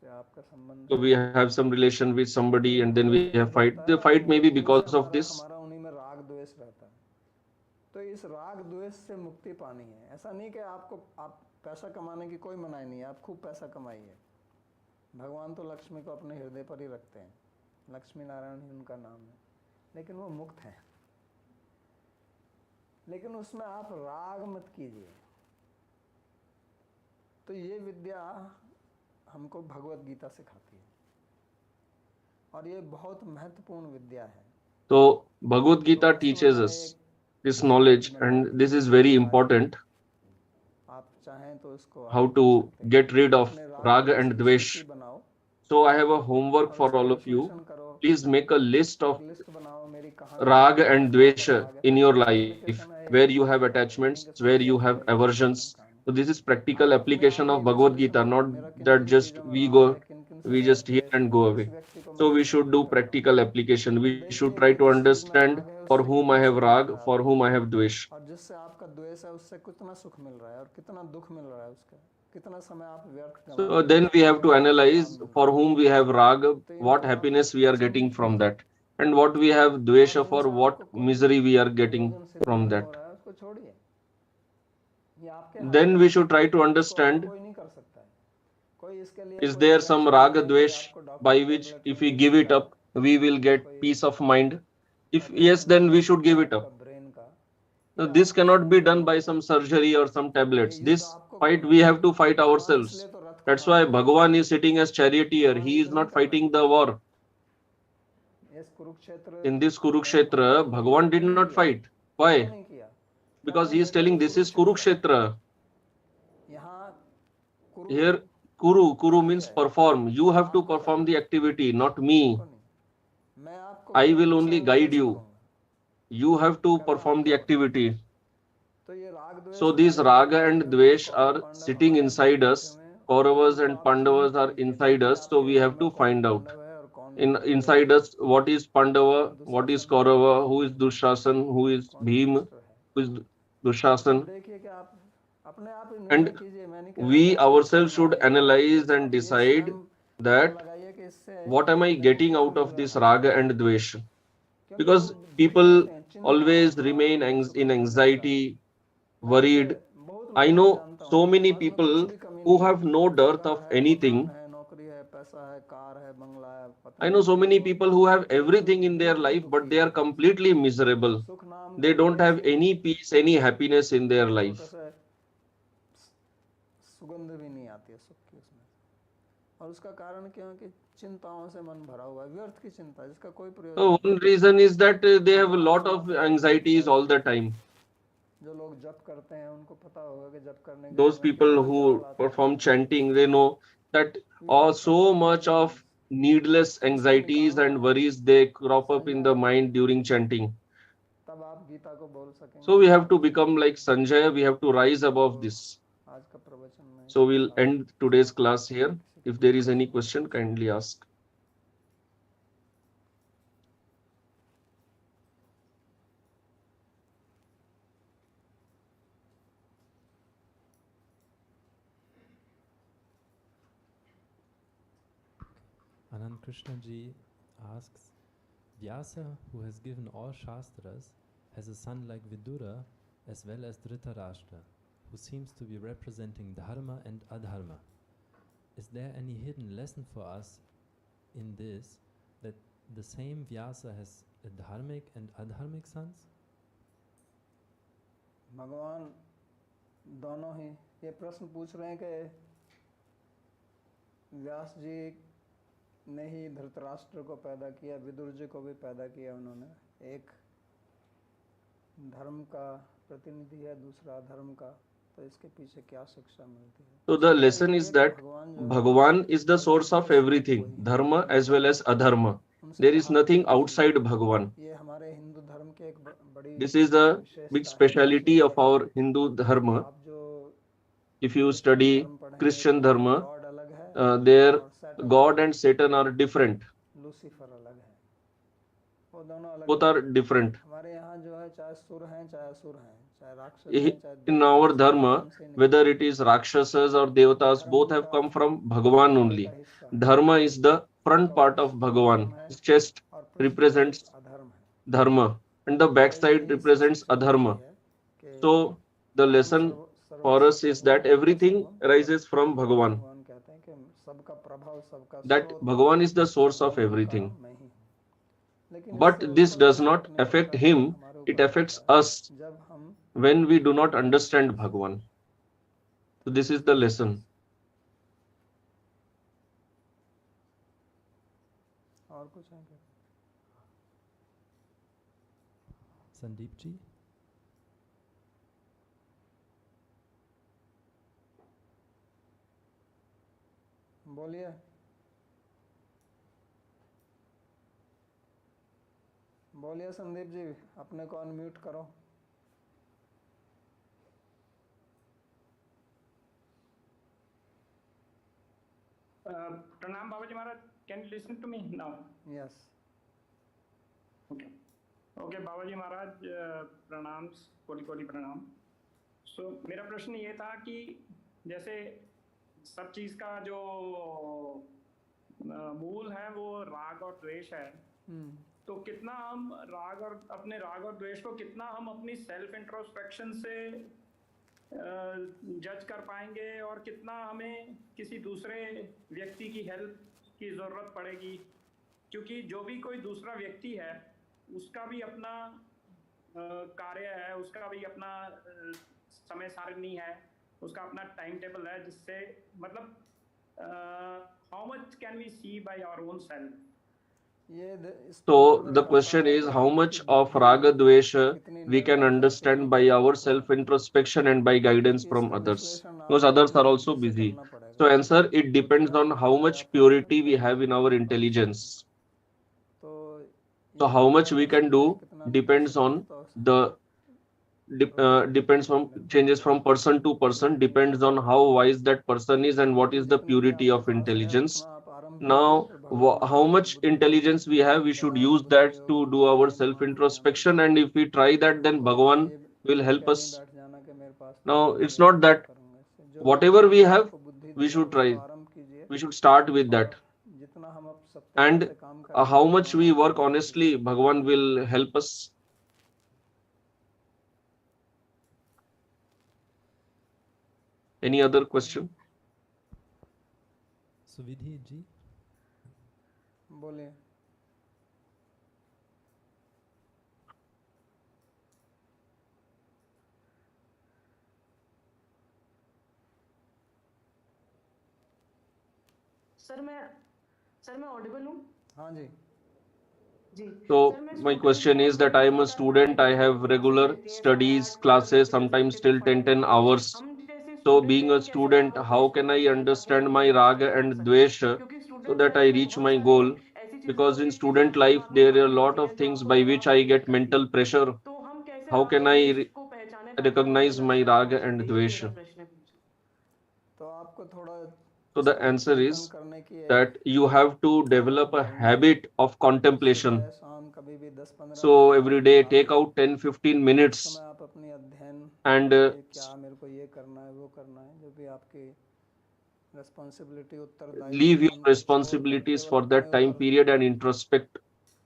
से आपका संबंध So है, we have some relation with तो somebody, and then वो we have युद्ध fight. होता The है, और fight may be उन्हीं से because of this. हमारा उन्हीं में राग द्वेष रहता है। तो इस राग द्वेष से मुक्ति पानी है। ऐसा नहीं कि आप पैसा कमाने की कोई मनाही नहीं है, आप खूब पैसा कमाइए, भगवान तो लक्ष्मी को अपने हृदय पर ही रखते हैं, लक्ष्मी नारायण ही उनका नाम है, लेकिन वो मुक्त है। लेकिन उसमें आप राग मत कीजिए। तो ये विद्या हमको भगवत गीता सिखाती है, और ये बहुत महत्वपूर्ण विद्या है। So Bhagavad Gita तो इसमें teaches मैंने us एक this स्लाइड knowledge, बना and दी this है, is very स्लाइड important. आप चाहें तो इसको How आगे to बढ़ा सकते हैं। get rid of अपने राग raga द्वेष and की dvesh. सूची बनाओ So I have a homework और for उसका all of you. विश्लेषण करो, Please make a list एक of लिस्ट बनाओ, मेरी कहाँ कहाँ raga पर and कहाँ पर dvesha राग है। in your life, एप्लीकेशन है, where एक you have PDF है, attachments, लिखेंगे where सब you जगह have रहेगा, इससे aversions. खत्म कहानी। So this is practical आप अपने application आप of ही Bhagavad विश्लेषण Gita, करो, not मेरा किन that किन just चीज़ों में we राग go, है, किन किन से we मेरा just hear द्वेष है, and go किस away. व्यक्ति को मैं So we कितना should दुख do कर रहा हूँ। practical application. We अब should देखिए try कि to जिस चीज़ में understand राग है for उससे whom I कितना have सुख मिल rag, रहा for है, whom I have dvesh. और जिससे आपका द्वेष है उससे कितना सुख मिल रहा है, और कितना दुख मिल रहा है उसका, कितना समय आप व्यर्थ गंवा So रहे हैं, then we have to कितना आपका analyze काम बिगड़ for रहा है। whom we have rag, तो इन what तमाम happiness we are getting चीज़ों from that, and what we have और dvesha for जिनसे what आपको कोई misery we are getting प्रयोजन सिद्ध from नहीं हो that. रहा है उसको छोड़िए, ये आपके हाथ Then में we है, should try to इसको और understand, कोई नहीं कर सकता है। कोई इसके लिए is कोई there some इंजेक्शन नहीं raga है, कोई dvesh आपको by doctor which tablet if नहीं we दे give it सकता है, up we will get कोई peace of mind? If yes, operation then नहीं we कर should सकता give है it up. आपका ब्रेन का। So ये this आपको cannot स्वयं be done करना by some पड़ेगा, surgery or some ये tablets. युद्ध This आपको fight करना we have पड़ेगा। to fight भगवान ourselves. इसलिए तो रथ को That's हाथ why में लिए Bhagavan हुए is sitting as charioteer. भगवान He is युद्ध नहीं not कर fighting रहे the war. हैं। इस कुरुक्षेत्र In this में Kurukshetra, भगवान ने Bhagavan युद्ध did नहीं not किया। fight. क्यों Why? नहीं किया? Because कहते he is बेटा ये telling this is कुरुक्षेत्र है, Kurukshetra. यहाँ कुरु Here, Kuru कार्य means है, perform. You have to काम का perform करना the है, activity, not मेरे me. को नहीं। मैं आपको I केवल will दिशा only guide निर्देश you. करूंगा, You have to करना perform आपके the ऊपर है। activity. तो ये राग द्वेष So these हमारे अंदर raga बैठे and हुए हैं, dvesh Kaurava are Pandav sitting हमारे अंदर inside बैठे us. हुए हैं, और Kauravas उनको and आप चिन्हित Pandavas are कीजिए, inside देखिए us. So आपके we हृदय have में to कौन find out. पांडव है और कौन inside us, what is Pandava, what is Kaurava, who is Dushasan, who is Bhim, who is Dushasan. And we ourselves should analyze and decide that what am I getting out of this raga and dvesha? Because people always remain in anxiety, worried. I know so many people who have no dearth of anything. I know so many people who have everything in their life, but they are completely miserable. They don't have any peace, any happiness in their life. सुगंध भी नहीं आती है सुख की उसमें, और उसका कारण क्यों है कि चिंताओं से मन भरा हुआ है, व्यर्थ की चिंता जिसका कोई प्रयोजन। So one reason is that they have a lot of anxieties all the time. जो लोग जप करते हैं उनको पता होगा कि जप करने के Those people who perform chanting, they know that so much of needless anxieties and worries they crop up in the mind during chanting. तब आप गीता को बोल सकेंगे। So we have to become like Sanjay, we have to rise above this. आज का प्रवचन में So we'll end today's class here. If there is any question, kindly ask. Anand Krishna ji asks, Vyasa, who has given all Shastras, has a son like Vidura as well as Dhritarashtra, who seems to be representing Dharma and Adharma. Is there any hidden lesson for us in this, that the same Vyasa has a dharmic and adharmic sons? भगवान दोनों ही ये प्रश्न पूछ रहे हैं कि व्यास जी ने ही धृतराष्ट्र को पैदा किया, विदुर जी को भी पैदा किया उन्होंने। एक धर्म का प्रतिनिधि है, दूसरा अधर्म का, तो इसके पीछे क्या शिक्षा मिलती है? So the lesson is that Bhagavan is the source of everything, dharma as well as adharma. There is nothing outside Bhagavan. ये हमारे हिंदू धर्म के एक बड़ी This is the big speciality of our Hindu dharma. आप जो If you study Christian dharma, God अलग है, there God and Satan are different. Lucifer अलग है, वो दोनों अलग Both are different. हमारे यहाँ जो है चाहे सुर हैं चाहे असुर हैं, चाहे राक्षस हैं चाहे In our dharma, whether it is Rakshasas or Devatas, both have come from Bhagavan only. Dharma is the front part of Bhagavan. His chest represents अधर्म है। dharma and the backside represents adharma. So the lesson for us is that everything arises from Bhagavan. भगवान कहते हैं कि सबका प्रभाव सबका That Bhagavan is the source of everything. मैं ही हूँ। लेकिन But this does not affect him, it affects us जब हम when we do not understand Bhagavan. So this is the lesson. और कुछ है क्या? Sandeep ji? बोलिए। बोलिए संदीप जी, अपने को अनम्यूट करो। Pranam Babaji Maharaj, can you listen to me now? Yes. Okay. Okay, Babaji Maharaj, प्रणाम, कोटि कोटि प्रणाम। So मेरा प्रश्न ये था कि जैसे सब चीज का जो मूल है वो राग और द्वेष है, तो कितना हम राग और अपने राग और द्वेष को कितना हम अपनी सेल्फ इंट्रोस्पेक्शन से जज कर पाएंगे, और कितना हमें किसी दूसरे व्यक्ति की हेल्प की ज़रूरत पड़ेगी, क्योंकि जो भी कोई दूसरा व्यक्ति है उसका भी अपना कार्य है, उसका भी अपना समय सारणी है, उसका अपना टाइम टेबल है, जिससे मतलब how much can we see by our own self. So the question is how much of Raga Dvesha we can understand by our self-introspection and by guidance from others, because others are also busy. So answer, it depends on how much purity we have in our intelligence. So how much we can do depends on the depends from changes from person to person, depends on how wise that person is and what is the purity of intelligence. Now how much intelligence we have, we should use that to do our self introspection, and if we try that, then Bhagavan will help us. Now it's not that whatever we have we should try, we should start with that, and how much we work honestly, Bhagavan will help us. Any other question? Suvidhi ji, बोलिए। Sir मैं Audible हूँ? हाँ जी। जी So sir, मैं my student question हूँ is और that I am a लगातार student, I पढ़ाई have करती हूँ, regular मुझे देर studies, रात classes, जैसे sometimes जैसे till पढ़ाई 10 करती हूँ। hours. हम जैसे So student being हैं, a कैसे student, राग और how द्वेष को can I पहचान सकते हैं understand और my उनके बीच raga कैसे and रुक सकते हैं? dvesh क्योंकि so student that I life में reach बहुत my सारी goal? ऐसी चीजें Because होती in हैं कि जो student आपके life दिमाग में there are a पनप lot जाती of हैं, जो things आपको by दबाव which I क्रिएट get करती mental हैं। pressure. तो हम कैसे How राग can और I द्वेष को पहचाने, ताकि हम अपने recognize my लक्ष्य तक raga पहुंच and सकें? ये dvesh? मेरा प्रश्न है। तो आपको थोड़ा So the इसको answer चिंतन is करने की एक that you have to develop a करनी है। habit of contemplation. सुबह शाम कभी भी 10-15 So मिनट every आप day निकाल take के out 10-15 उस minutes समय आप अपनी अध्ययन and करिए, क्या मेरे को ये करना है, वो करना है, जो भी आपकी रिस्पॉन्सिबिलिटी उत्तरदायित्व leave है, your उनको छोड़ कर responsibilities केवल for अपने that time ऊपर period and introspect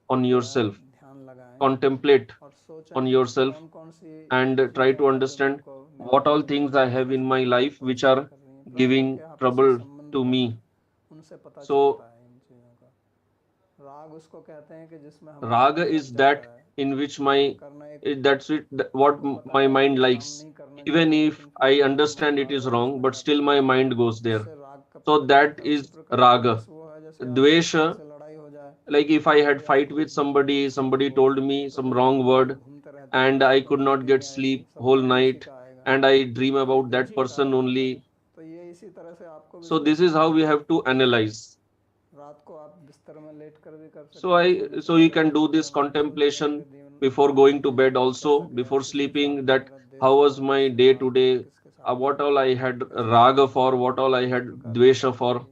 on जो है yourself. ध्यान लगाएं Contemplate और सोचें on कि yourself कौन कौन सी and try चीज़ें to हैं जो मेरे understand को what मेरे all जीवन things में I have in my मजबूरी life which पैदा are कर रही हैं। giving प्राकृत के आपसी trouble संबंध to क्या me. हैं, उनसे पता So चलता है इन चीज़ों का। राग उसको कहते हैं कि जिसमें हमारा raga मन लग is जाता that है, in which काम my करना एक that's it what हमको पता my है कि mind ये काम likes. नहीं करना Even चाहिए, if लेकिन फिर I भी हमारा मन understand it bar is bar wrong, उसमें but जाता still my रहता है। mind goes there. उससे राग का So प्रकट that होता है। is उसी प्रकार raga. द्वेष वो है जैसे आपकी Dvesha, किसी से लड़ाई हो जाए, like if I had कोई fight आपको with धमकी दे, somebody, सब somebody बोले, told me तो some फिर wrong आपका word मन घूमते रहता है and कि I इसको could not धमकी get नहीं आएगी, sleep सब whole ध्यान उसी night का आएगा, and I dream तो about एक that उसी का person कारण होता है। only. तो ये इसी तरह से आपको भी So this is सोचना how है। we have to analyze. रात को आप बिस्तर में लेट कर भी कर So सकते हैं, सोने से so you पहले can थोड़ी do देर this में आप सोचिए contemplation मेरे जीवन before में going to bed दिन also, कैसा गया, before किसके sleeping, साथ that मेरा how द्वेष was हुआ, my किसके day साथ today, किसके साथ what मेरा all I had कैसा raga संबंध for, है, what all I इस had प्रकार की dvesha बात for. करिए।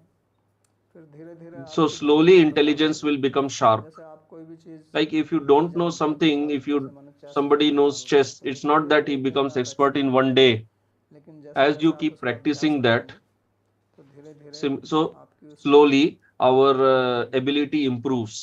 फिर धीरे धीरे So आपकी slowly प्रकृति बदल intelligence आएगी। will become sharp. जैसे आप कोई भी चीज़ Like if you नहीं don't know जानते हैं तो something, if जैसे you मैंने चेस somebody खेलना knows चालू किया chess, तो it's not शुरू that he शुरू में becomes आप expert in एक्सपर्ट one नहीं day. होंगे, लेकिन जैसे As you जैसे आप keep उसमें अभ्यास practicing that, करेंगे तो धीरे धीरे so आपकी उसमें slowly our प्रगति होगी। ability improves.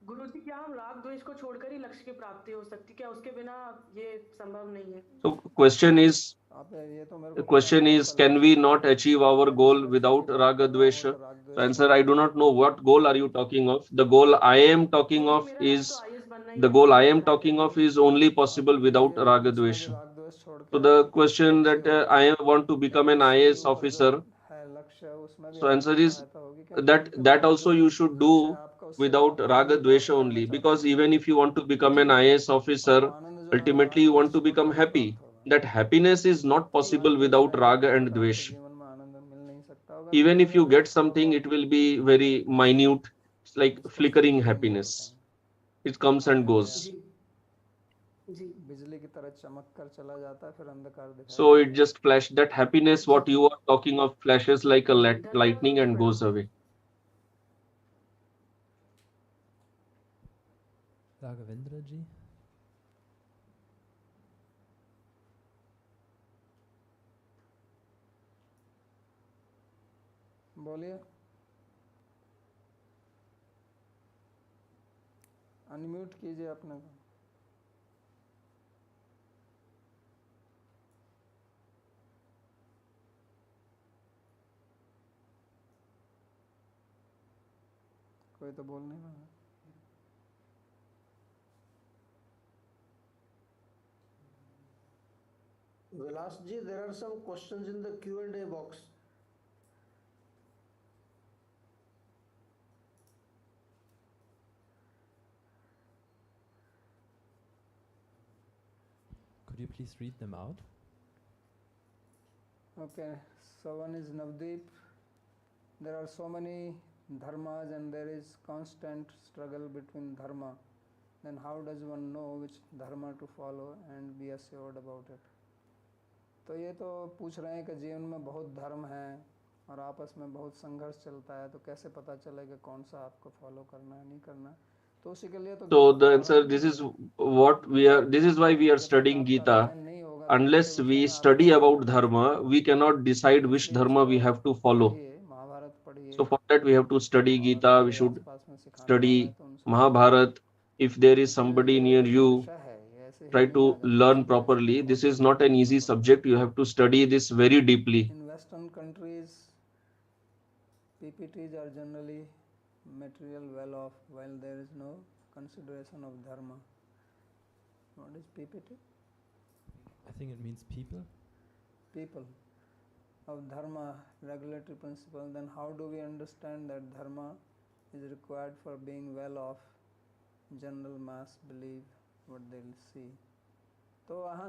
गुरुजी, क्या हम राग द्वेष को छोड़कर ही लक्ष्य की प्राप्ति हो सकती, क्या उसके बिना ये संभव नहीं है? So question is, आप ये तो मेरे the को पता question नहीं is, आपका can लक्ष्य we क्या not है, achieve our मैं goal जिस लक्ष्य without की बात raga कर रहा हूँ वो dvesha? तो राग So द्वेष answer, वाला I है। do not know what goal are you talking of. The goal I am talking Guruji, of मेरा लक्ष्य is तो आईएएस बनना ही the है, goal I बिना am राग talking of द्वेष is के। only तो आप possible without कीजिए raga उसमें भी dvesha. राग द्वेष छोड़ So के the आप question लक्ष्य that ओर I बढ़िए। want to क्या become an उससे भी IAS ऊपर जो officer, है लक्ष्य, उसमें भी so आपकी answer is सहायता होगी, क्योंकि उनके that बाद जो also you should लक्ष्य है do आपका, उससे without आप raga आगे dvesha प्राप्त करना only, चाहते because हैं। even if you want to become an ji IAS officer, आपको आनंद जो है वो ultimately राग you want द्वेष to become छोड़कर ही happy. प्राप्त होगा। That happiness is not ji possible परंतु इस without लैंगिक raga and तंत्र आपके dvesha. जीवन में आनंद मिल नहीं सकता। अगर Even मिलने if का you भी है get तो something, it आप will be very जैसे minute. It's like जिसको flickering फ्लिकरिंग बोलते happiness. हैं, It comes and आया गया goes. जी जी बिजली की तरह चमक कर चला जाता है, फिर अंधकार दिखाई So it देता है। just flash. That happiness, ji what you are talking of, flashes like a जी, धन्यवाद lightning गुरुजी, and goes प्रणाम। away. Raghavendra ji, बोलिए, अनम्यूट कीजिए अपने को। कोई तो बोल नहीं रहा है। Vilas ji, there are some questions in the Q&A box. could you please read them out? Okay, so one is Navdeep. There are so many dharmas and there is constant struggle between dharma. Then how does one know which dharma to follow and be assured about it? तो ये तो पूछ रहे हैं कि जीवन में बहुत धर्म हैं और आपस में बहुत संघर्ष चलता है, तो कैसे पता चलेगा कौन सा आपको फॉलो करना है नहीं करना है? तो उसी के लिए तो So गीता the का answer, पढ़ना this is चाहिए। what we are, this is why we are जब तक studying आपका Gita. रामायण नहीं होगा, गीता के Unless विषय we में आपको study नहीं about पता dharma, चलेगा। we cannot decide which इसलिए dharma we इसको have to follow. पढ़िए, महाभारत पढ़िए, So for that we have to study और Gita, we आपके should आसपास में सिखाने वाला है study तो उनसे Mahabharat. If there is क्योंकि somebody ये near एक you, विषय है, ये ऐसे ही try नहीं to आ जाता learn सीधे, properly. बहुत This is मेहनत not an करना easy पड़ता है। subject. You have to study this very deeply. In Western countries, PPTs are generally material well off, while there is no consideration of dharma. What is PPT? I think it means people. People of dharma, regulatory principle. Then how do we understand that dharma is required for being well off? General mass believe what they'll see. तो वहाँ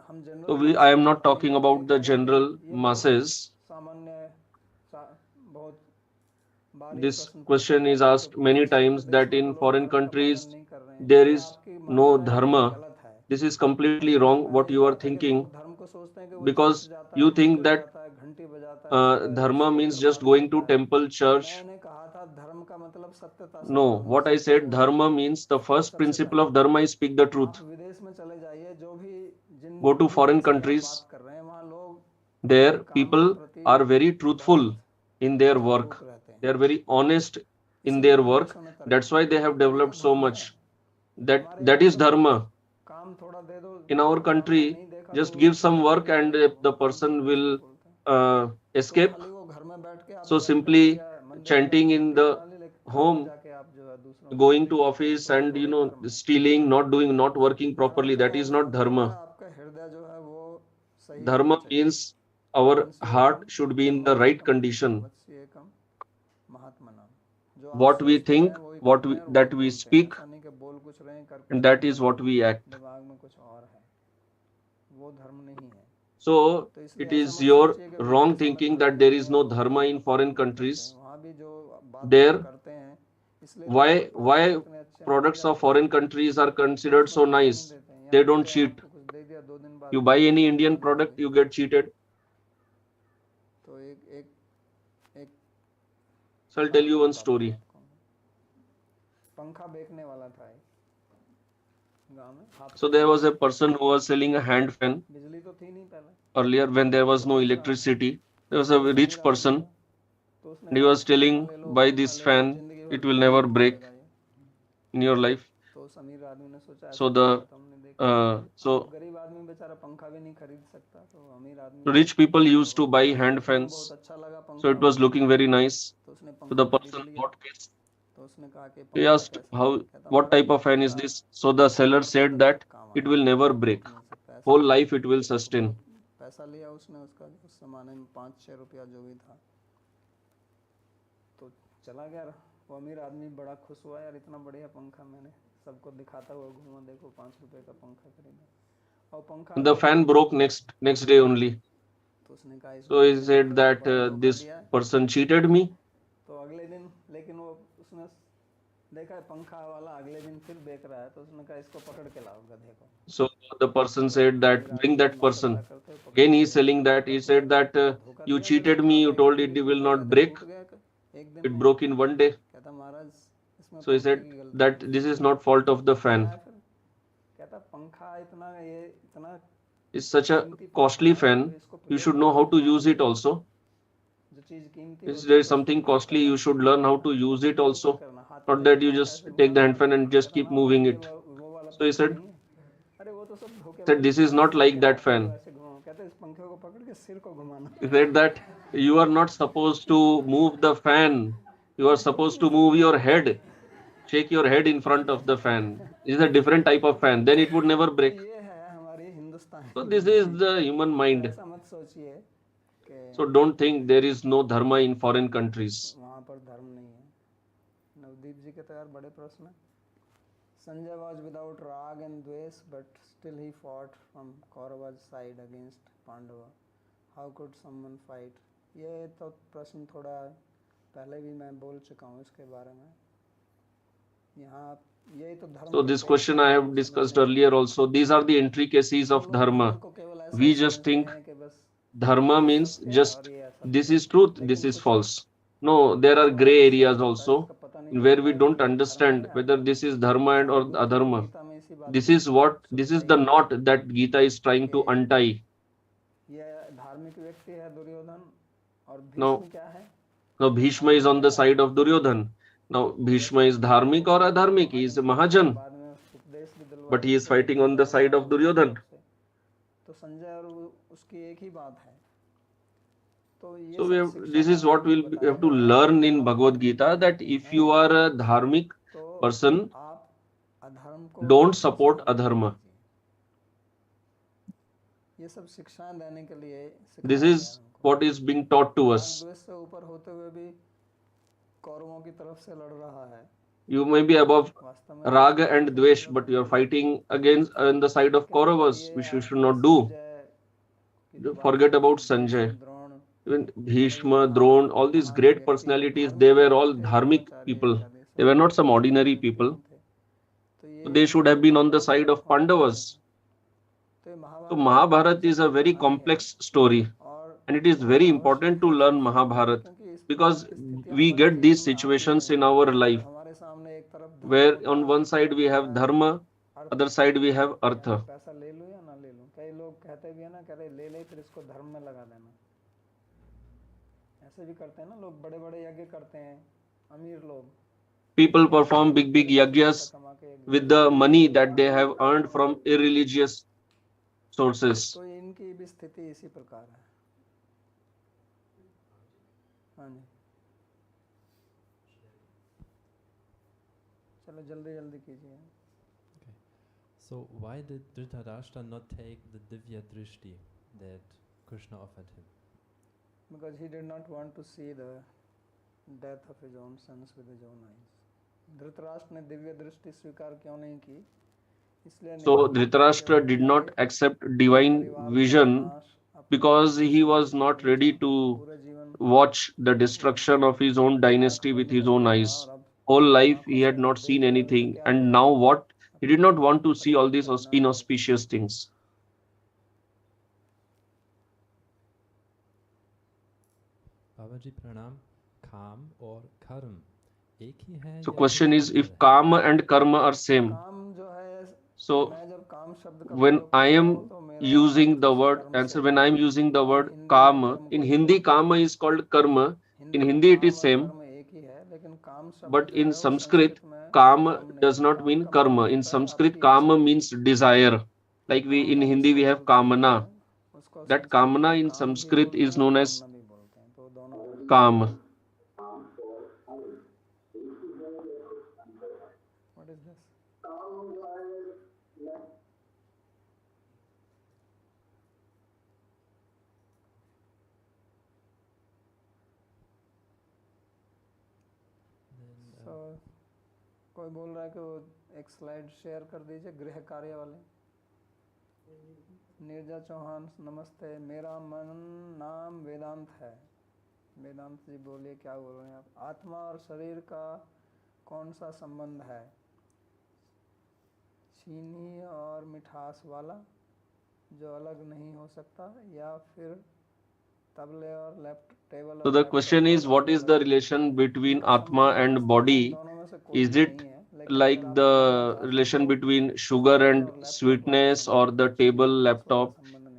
हम general So I am not talking about the general masses. सामान्य बहुत This question is asked many times that in foreign countries there is no dharma. This is completely wrong what you are thinking, because you think that dharma means just going to temple, church. No, what I said, dharma means the first principle of dharma is speak the truth. Go to foreign countries, there people are very truthful in their work. They are very honest in their work. That's why they have developed so much. That is dharma. In our country, just give some work and the person will escape. So simply chanting in the home, going to office and stealing, not working properly, that is not dharma. Dharma means our heart should be in the right condition. What we think, that we speak, and that is what we act. So it is your wrong thinking that there is no dharma in foreign countries. There, why products of foreign countries are considered so nice? They don't cheat. You buy any Indian product, you get cheated. So I'll tell you one story. So there was a person who was selling a hand fan. Earlier, when there was no electricity, there was a rich person, and he was telling, buy this fan, it will never break in your life. So rich people used to buy hand fans. So it was looking very nice. So the person bought this. He asked, what type of fan is this? So the seller said that it will never break. Whole life it will sustain. पैसा लिया उसने, उसका उस जमाने में 5-6 रुपया जो भी था, तो चला गया। वो अमीर आदमी बड़ा खुश हुआ, यार इतना बढ़िया पंखा, मैंने सबको दिखाता हुआ घूमा, देखो 5 रुपए का पंखा खरीदा। और पंखा The fan broke next day only. तो उसने कहा, so he said that this person cheated me. तो अगले दिन, लेकिन वो उसने देखा पंखा वाला अगले दिन फिर बेच रहा है, तो उसने कहा इसको पकड़ के लाओ गधे को। So the person said that bring that person. Again he is selling that. He said that you cheated me. You told it will not break. It broke in one day. So he said that this is not fault of the fan. It's such a costly fan. You should know how to use it also. If there is something costly, you should learn how to use it also. Not that you just take the hand fan and just keep moving it. So he said this is not like that fan. He said that you are not supposed to move the fan. You are supposed to move your head. Shake your head in front of the fan. This is a different type of fan. Then it would never break. So this is the human mind. So don't think there is no dharma in foreign countries. Sanjay was without rag and dvesh, but still he fought from Kaurava's side against Pandava. How could someone fight? ये तो प्रश्न थोड़ा पहले भी मैं बोल चुका हूँ इसके बारे में। यहाँ यही तो धर्म। So this question I have discussed earlier also. These are the intricacies of dharma. We just think dharma means just this is truth, this is false. No, there are gray areas also where we don't understand whether this is dharma and or adharma. This is the knot that Gita is trying to untie. ये धार्मिक व्यक्ति है दुर्योधन और Now, Bhishma क्या है? now Bhishma is on the side of Duryodhan. Now Bhishma is dharmic or adharmic, he is a Mahajan, बाद में उपदेश भी दिलवाया but he is fighting on the side of Duryodhan. तो संजय और उसकी एक ही बात है. तो ये So सब this is what we have to learn in Bhagavad Gita, that if you are a dharmic person, आप अधर्म को don't support adharma. ये सब शिक्षाएं देने के लिए This is what is being taught to us. द्वेष से ऊपर होते हुए भी कौरवों की तरफ से लड़ रहा है. You may be above वास्तव में raga and dvesh, but you are fighting against on the side of Kauravas, which you should not do. Forget about Sanjay. Drona Even Bhishma, Drona, all these great personalities, they were all dharmic people. They were not some ordinary people. So they should have been on the side of Pandavas. So Mahabharata is a very complex story, and it is very important to learn Mahabharata, because we get these situations in our life हमारे सामने एक तरफ where on one side we have dharma, other side we have artha. पैसा ले लूं या ना ले लूं. कई लोग कहते भी है ना, कहते ले ले फिर इसको धर्म में लगा देना. ऐसे भी करते हैं ना लोग, बड़े बड़े यज्ञ करते हैं अमीर लोग. People perform big yajnas with the money that they have earned from irreligious sources. तो इनकी भी स्थिति इसी प्रकार है. हाँ जी, चलो जल्दी जल्दी कीजिए. So why did Dhritarashtra not take the Divya Drishti that Krishna offered him? Because he did not want to see the death of his own sons with his own eyes. Dhritarashtra ने दिव्य दृष्टि स्वीकार क्यों नहीं की? इसलिए So Dhritarashtra did not accept divine vision because he was not ready to पूरे जीवन watch the destruction of his own dynasty with his own eyes. Whole life he had not seen anything, and now what? He did not want to see all these inauspicious things. बाबा जी प्रणाम. काम और कर्म एक ही है So या question फिर is, अंतर if है? karma and karma are same, काम जो है, so मैं जब काम शब्द का when प्रयोग I करता am हूं, तो मेरा using the अर्थ word, कर्म answer, से when I am है. using the word हिंदी में karma, कर्म in को Hindi जोड़ karma is called karma, Hindi in में Hindi it काम is और same, कर्म एक ही है, लेकिन काम शब्द but जो in है वो Sanskrit, संस्कृत में kama काम नहीं does है. not काम mean का karma. मतलब In होता है Sanskrit, आपकी kama इच्छा. means desire. Like we in कामना Hindi we जिसको have बोलते हैं, kamana. उसको That संस्कृत kamana में in काम भी Sanskrit बोलते is हैं और known as कामना भी बोलते हैं. तो दोनों काम. What is this? Then, So, कोई बोल रहा है कि वो एक स्लाइड शेयर कर दीजिए गृह कार्य वाले. नीरजा चौहान नमस्ते. मेरा मन नाम वेदांत है. वेदांत जी बोलिए क्या बोल रहे हैं आप? आत्मा और शरीर का कौन सा संबंध है? चीनी और मिठास वाला जो अलग नहीं हो सकता, या फिर तबले और table? So the question is, what is the relation between Atma and body? Is it like the relation between sugar and sweetness or the table, laptop?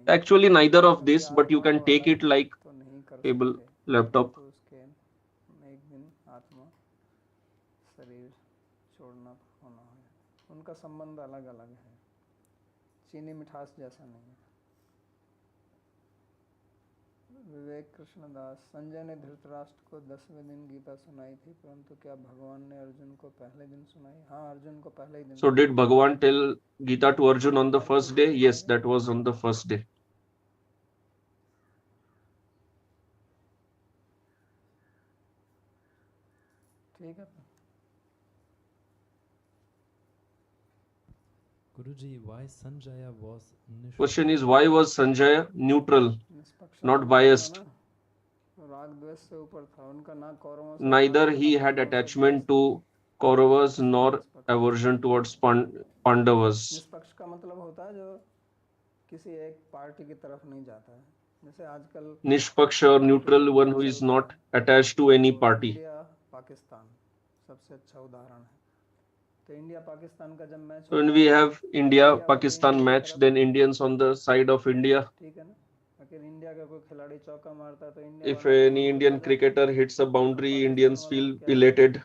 Actually, neither of this, but you can take it like तो नहीं कर table, सकते, laptop. तो उसके एक दिन आत्मा शरीर छोड़ना होना है. उनका संबंध अलग अलग है, चीनी मिठास जैसा नहीं है. विवेक कृष्णदास. संजय ने धृतराष्ट्र को 10वें दिन गीता सुनाई थी, परंतु क्या भगवान ने अर्जुन को पहले दिन सुनाई? हाँ, अर्जुन को पहले ही दिन. So did Bhagavan tell Gita to Arjun on the first day? Yes, that was on the first day. ठीक है. Guruji, why Sanjaya was Question is, why was Sanjay neutral, निष्पक्ष not था biased? ना, राग द्वेष से ऊपर था उनका, ना कौरवों से Neither था, he ना had पांडवों से attachment द्वेष. to Kauravas nor aversion towards Pandavas. निष्पक्ष का मतलब होता है जो किसी एक पार्टी की तरफ नहीं जाता है. जैसे आजकल निष्पक्ष or neutral, one who is not attached to any party. India Pakistan सबसे अच्छा उदाहरण है। तो इंडिया पाकिस्तान का जब match When we have India-Pakistan match, then Indians on the side of India. ठीक है ना, अगर इंडिया का कोई खिलाड़ी चौका मारता है तो India If any Indian cricketer hits a boundary, Indians feel elated,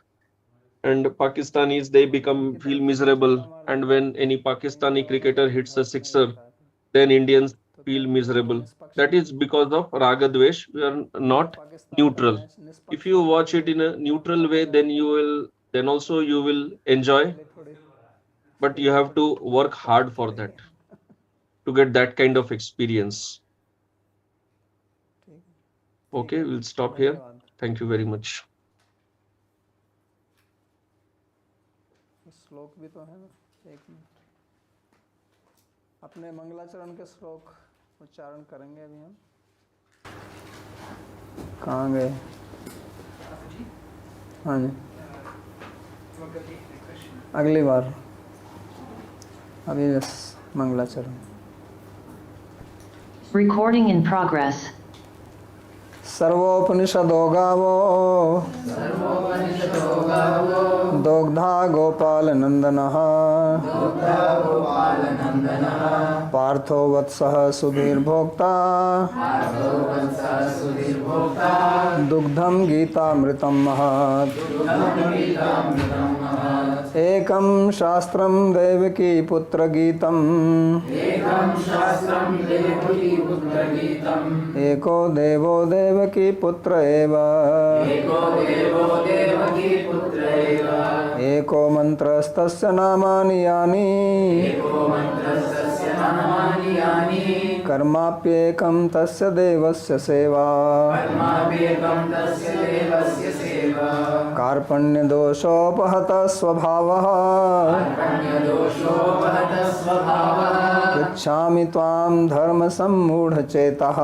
and Pakistanis they feel miserable. And when any Pakistani cricketer hits a sixer, then Indians feel miserable. That is because of Raga Dvesh. We are not neutral. If you watch it in a neutral way, then also you will enjoy. But you have to work hard for that to get that kind of experience. Okay, we'll stop here. Thank you very much. श्लोक भी तो है ना, एक minute, अपने मंगलाचरण के श्लोक उच्चारण करेंगे अभी हम। कहाँ गए? हाँ जी, अगली बार, अभी बस मंगलाचरण। Recording in progress. सर्वोपनिषदो गावो दोग्धा गोपाल नंदनः पार्थो वत्सः सुधीर्भोक्ता दुग्धं गीतामृतं महत् एकं शास्त्रं देवकी पुत्र गीतम् एको देवो देवकी पुत्र एव एको मंत्रस्तस्य नामानि यानि कर्माप्येकं तस्य देवस्य सेवा कार्पण्यदोषोपहतः स्वभावः पृच्छामि त्वां धर्मसम्मूढचेतः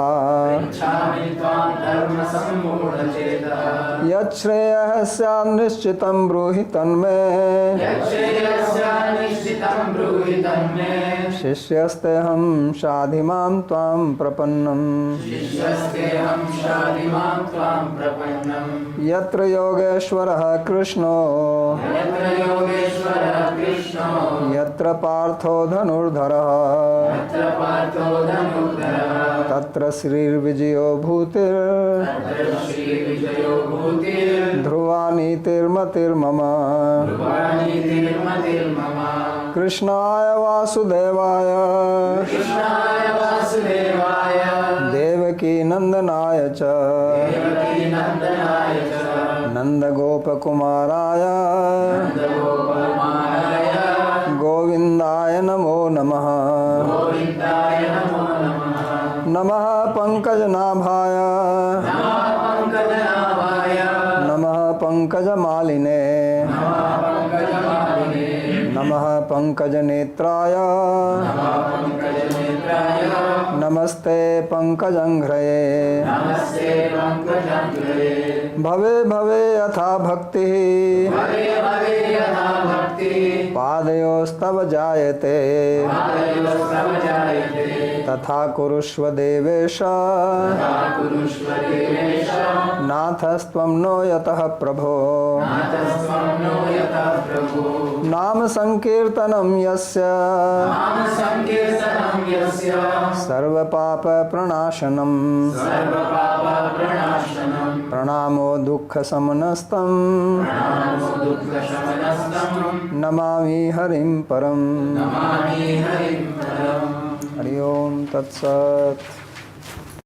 यच्छ्रेयः स्यात् निश्चितं ब्रूहि तन्मे शिष्यस्तेऽहं शाधिमां त्वां प्रपन्नम् यत्र योगेश्वरः कृष्णो यत्र पार्थो धनुर्धरः तत्र श्रीर्विजयो भूतिर् ध्रुवा नीतिर्मतिर्मम कृष्णाय वासुदेवाय देवकी नंदनाय च नंदगोपकुमाराय गोविंदाय नमो नमः नमः पंकजनाभाय नमः पंकजमालिने नमः पंकजनेत्राय नमस्ते पंकजंघ्रये भवे भवे यथा भक्तिः पादयोस्तव जायते तथा कुरुष्व देवेश नाथस्त्वं नो यतः प्रभो नाम संकीर्तनं यस्य सर्वपाप प्रणाशनम् प्रणामो दुःख समनस्तं नमामि हरिं परम् हरि ओम तत्सत्।